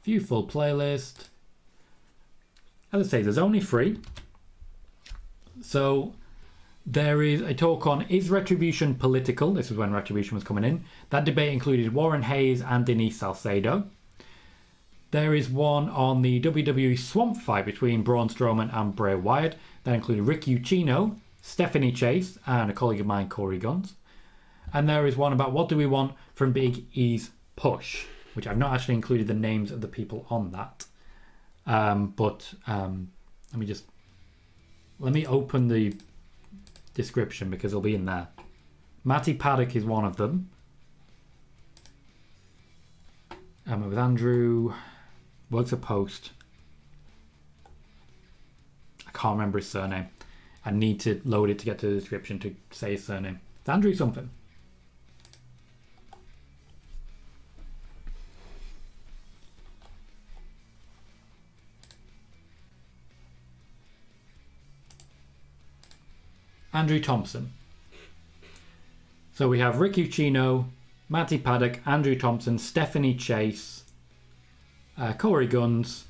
S1: View full playlist. As I say, there's only 3. So there is a talk on, is Retribution political? This is when Retribution was coming in. That debate included Warren Hayes and Denise Salcedo. There is one on the WWE Swamp fight between Braun Strowman and Bray Wyatt. That included Rick Ucchino, Stephanie Chase, and a colleague of mine, Corey Guns. And there is one about what do we want from Big E's push, which I've not actually included the names of the people on that. But let me open the description because it'll be in there. Matty Paddock is one of them. With Andrew, works a post. I can't remember his surname. I need to load it to get to the description to say his surname. It's Andrew something. Andrew Thompson. So we have Rick Ucchino, Matty Paddock, Andrew Thompson, Stephanie Chase, Corey Guns,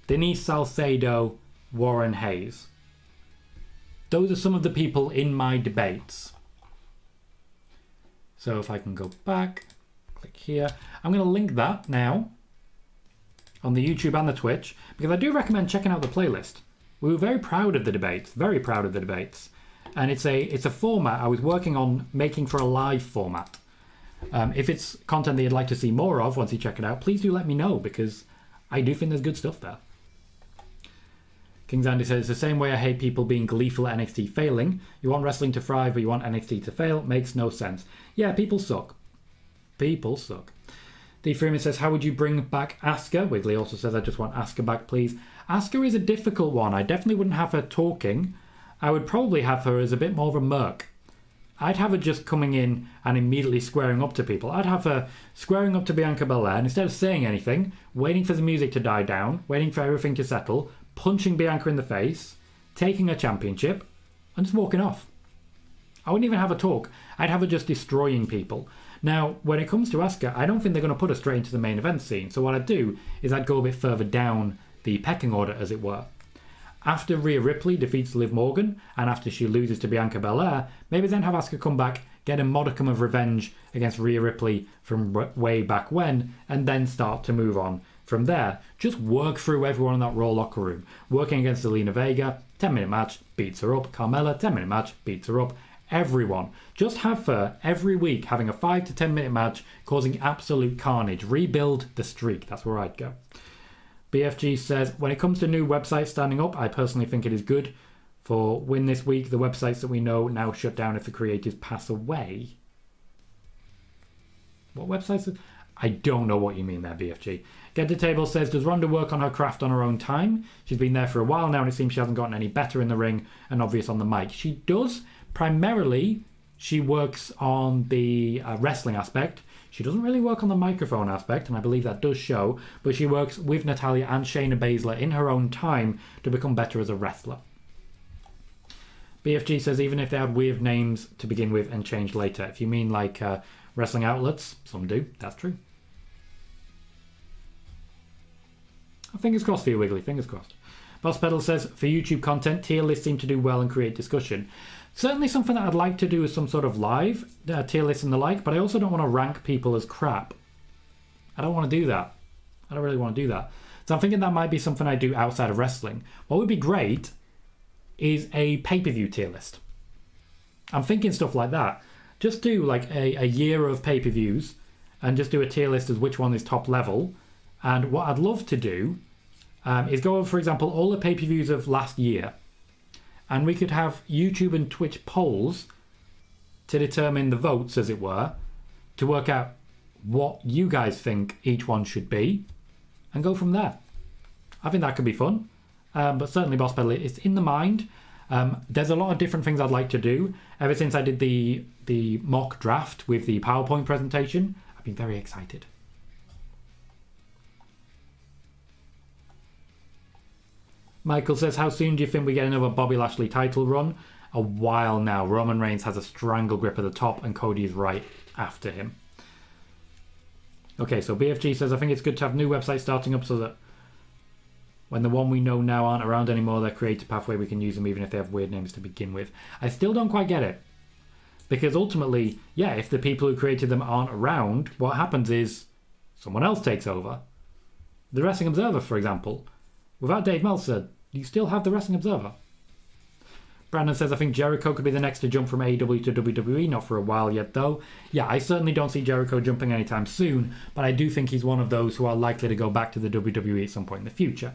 S1: Denise Salcedo, Warren Hayes. Those are some of the people in my debates. So if I can go back, click here. I'm going to link that now on the YouTube and the Twitch because I do recommend checking out the playlist. We were very proud of the debates, very proud of the debates. And it's a format I was working on making for a live format. If it's content that you'd like to see more of once you check it out, please do let me know because I do think there's good stuff there. King Zandy says, it's the same way I hate people being gleeful at NXT failing. You want wrestling to thrive, but you want NXT to fail. Makes no sense. Yeah, people suck. People suck. D. Freeman says, how would you bring back Asuka? Wiggly also says, I just want Asuka back, please. Asuka is a difficult one. I definitely wouldn't have her talking. I would probably have her as a bit more of a merc. I'd have her just coming in and immediately squaring up to people. I'd have her squaring up to Bianca Belair and instead of saying anything, waiting for the music to die down, waiting for everything to settle, punching Bianca in the face, taking her championship, and just walking off. I wouldn't even have her talk. I'd have her just destroying people. Now, when it comes to Asuka, I don't think they're going to put her straight into the main event scene. So what I'd do is I'd go a bit further down the pecking order, as it were. After Rhea Ripley defeats Liv Morgan, and after she loses to Bianca Belair, maybe then have Asuka come back, get a modicum of revenge against Rhea Ripley from way back when, and then start to move on from there. Just work through everyone in that Raw locker room. Working against Zelina Vega, 10-minute match, beats her up. Carmella, 10-minute match, beats her up. Everyone. Just have her every week having a 5 to 10 minute match, causing absolute carnage. Rebuild the streak. That's where I'd go. BFG says, when it comes to new websites standing up, I personally think it is good. For Win This Week, the websites that we know now shut down if the creators pass away. What websites? I don't know what you mean there, BFG. Get the Table says, does Ronda work on her craft on her own time? She's been there for a while now and it seems she hasn't gotten any better in the ring and obvious on the mic. She does. Primarily, she works on the wrestling aspect. She doesn't really work on the microphone aspect, and I believe that does show, but she works with Natalya and Shayna Baszler in her own time to become better as a wrestler. BFG says, even if they had weird names to begin with and changed later. If you mean like wrestling outlets, some do, that's true. Fingers crossed for you, Wiggly, fingers crossed. Boss Pedal says, for YouTube content, tier lists seem to do well and create discussion. Certainly something that I'd like to do is some sort of live tier list and the like, but I also don't want to rank people as crap. I don't want to do that. I don't really want to do that. So I'm thinking that might be something I do outside of wrestling. What would be great is a pay-per-view tier list. I'm thinking stuff like that. Just do like a year of pay-per-views and just do a tier list as which one is top level. And what I'd love to do is go over, for example, all the pay-per-views of last year. And we could have YouTube and Twitch polls to determine the votes, as it were, to work out what you guys think each one should be and go from there. I think that could be fun. But certainly, Boss Pedal, it's in the mind. There's a lot of different things I'd like to do. Ever since I did the mock draft with the PowerPoint presentation, I've been very excited. Michael says, how soon do you think we get another Bobby Lashley title run? A while now. Roman Reigns has a strangle grip at the top and Cody is right after him. Okay, so BFG says, I think it's good to have new websites starting up so that when the one we know now aren't around anymore, their creative pathway, we can use them even if they have weird names to begin with. I still don't quite get it. Because ultimately, yeah, if the people who created them aren't around, what happens is someone else takes over. The Wrestling Observer, for example. Without Dave Meltzer, you still have the Wrestling Observer. Brandon says, I think Jericho could be the next to jump from AEW to WWE, not for a while yet though. Yeah, I certainly don't see Jericho jumping anytime soon, but I do think he's one of those who are likely to go back to the WWE at some point in the future.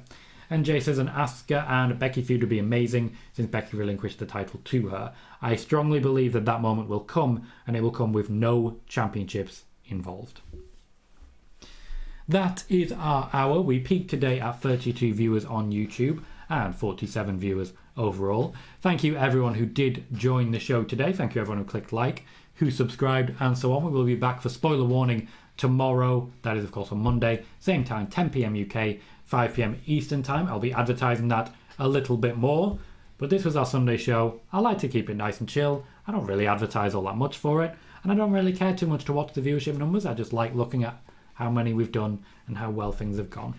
S1: And Jay says, an Asuka and Becky feud would be amazing since Becky relinquished the title to her. I strongly believe that that moment will come, and it will come with no championships involved. That is our hour. We peaked today at 32 viewers on YouTube and 47 viewers overall. Thank you everyone who did join the show today. Thank you everyone who clicked like, who subscribed and so on. We will be back for spoiler warning tomorrow. That is of course on Monday, same time, 10 PM UK, 5 PM Eastern time. I'll be advertising that a little bit more. But this was our Sunday show. I like to keep it nice and chill. I don't really advertise all that much for it. And I don't really care too much to watch the viewership numbers. I just like looking at how many we've done and how well things have gone.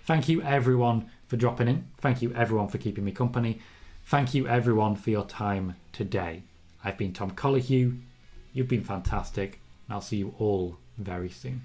S1: Thank you everyone for dropping in. Thank you everyone for keeping me company. Thank you everyone for your time today. I've been Tom Collihew. You've been fantastic. And I'll see you all very soon.